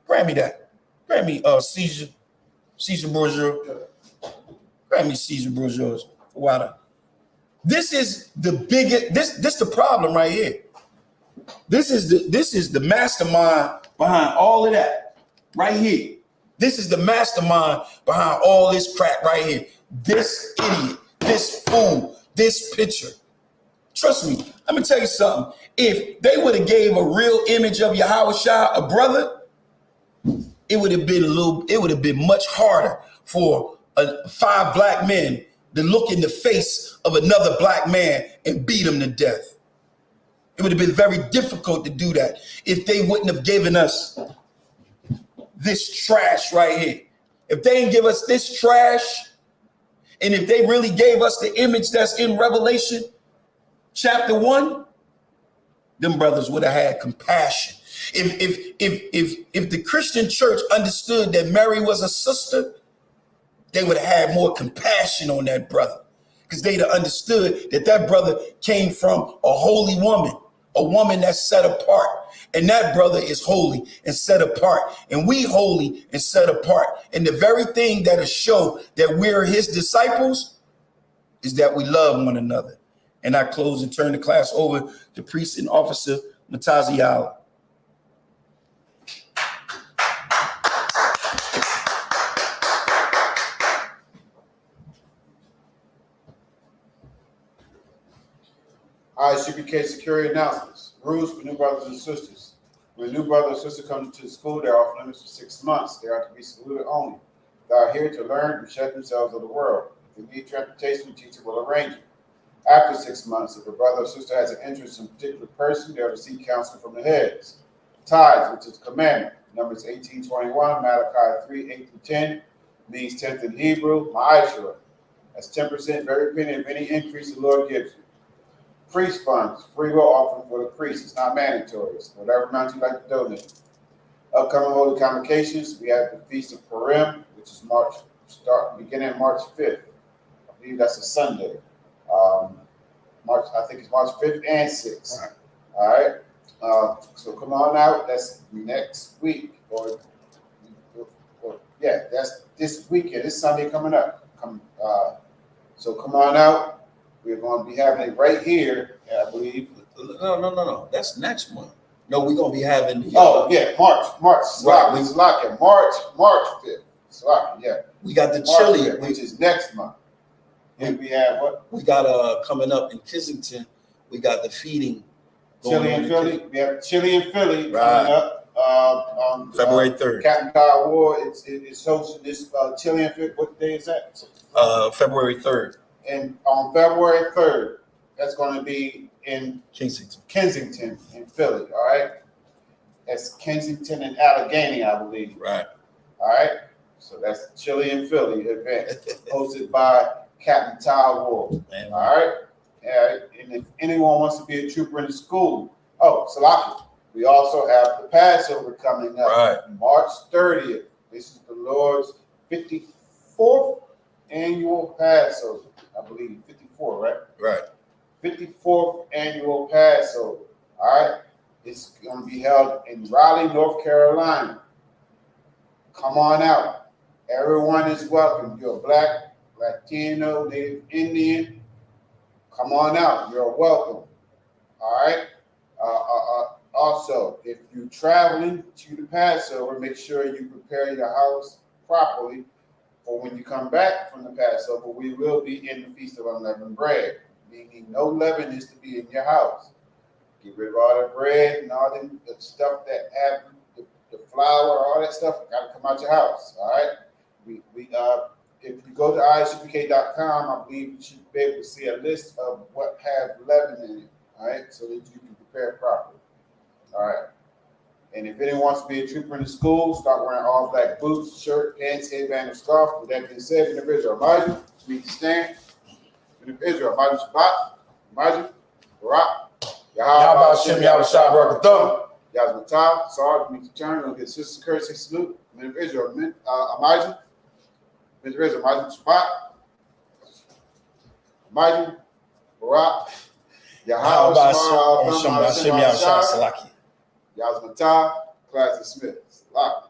grab me that. Grab me Caesar Bourgeois. Grab me Caesar Bourgeois. Water. This is the biggest, this the problem right here. This is the mastermind behind all of that right here. This is the mastermind behind all this crap right here. This idiot, this fool, this picture. Trust me, let me tell you something. If they would have gave a real image of Yahushua, a brother, it would have been much harder for 5 black men to look in the face of another black man and beat him to death. It would have been very difficult to do that if they wouldn't have given us this trash right here. If they didn't give us this trash, and if they really gave us the image that's in Revelation chapter 1, them brothers would have had compassion. If the Christian church understood that Mary was a sister, they would have had more compassion on that brother, because they'd have understood that that brother came from a holy woman, a woman that's set apart. And that brother is holy and set apart. And we holy and set apart. And the very thing that'll show that we're his disciples is that we love one another. And I close and turn the class over to Priest and Officer Mataziala. ISUPK security announcements. Rules for new brothers and sisters. When a new brother or sister comes to the school, they're off limits for 6 months. They are to be saluted only. They are here to learn and shed themselves of the world. If they need transportation, the teacher will arrange it. After 6 months, if a brother or sister has an interest in a particular person, they are to seek counsel from the heads. Tithes, which is commandment. Numbers 18:21, Malachi 3:8-10, means 10th in Hebrew, ma'ashra. That's 10%, very penny of any increase the Lord gives you. Priest funds, free will offering for the priest. It's not mandatory. It's whatever amount you like to donate. Upcoming holy convocations, we have the Feast of Purim, which is beginning March 5th. I believe that's a Sunday. I think it's March 5th and 6th. All right. So come on out. That's next week, that's this weekend. This Sunday coming up. So come on out. We're going to be having it right here, I believe. No. That's next month. No, we're going to be having. March. Right. March 5th. Slocky, yeah. We got the March chili, 5th, which is next month. And we have what? We got coming up in Kensington. We got the feeding. Chili in Philly. We have chili in Philly coming up. On February 3rd. Captain Tyre Ward it's hosting this chili in Philly. What day is that? February 3rd. And on February 3rd, that's going to be in Kensington in Philly. All right. That's Kensington and Allegheny, I believe. Right. All right. So that's the Chili in Philly event hosted by Captain Tyre Ward. All right. And if anyone wants to be a trooper in the school, Salaki, we also have the Passover coming up, March 30th. This is the Lord's 54th annual Passover, I believe. 54, right? Right. 54th annual Passover. All right. It's going to be held in Raleigh, North Carolina. Come on out. Everyone is welcome. You're Black, Latino, Native Indian. Come on out. You're welcome. All right. Also, if you're traveling to the Passover, make sure you prepare your house properly for when you come back from the Passover. We will be in the Feast of Unleavened Bread, meaning no leaven is to be in your house. Get rid of all the bread and all the stuff that have the flour, all that stuff got to come out your house. All right. If you go to ISUPK.com, I believe you should be able to see a list of what have leaven in it. All right, so that you can prepare properly. All right. And if anyone wants to be a trooper in the school, start wearing all black boots, shirt, pants, headband, and scarf. With that being said, in the Israel, Majah, meet the stand. In the Israel, Majah Shabbat, Majah, Barak, Yahweh, Shem, Yahweh, Shah, Barak, Thumb, Yahweh, Matah, Sarge, meet the turn. We're going to get sister courtesy salute. In the Israel, Majah, in the Israel, Majah Shabbat, Majah, Barak, Yahweh, Shem, Yahweh, Shah, Salaki. Yahweh, Matah, Class Smith. Salaki.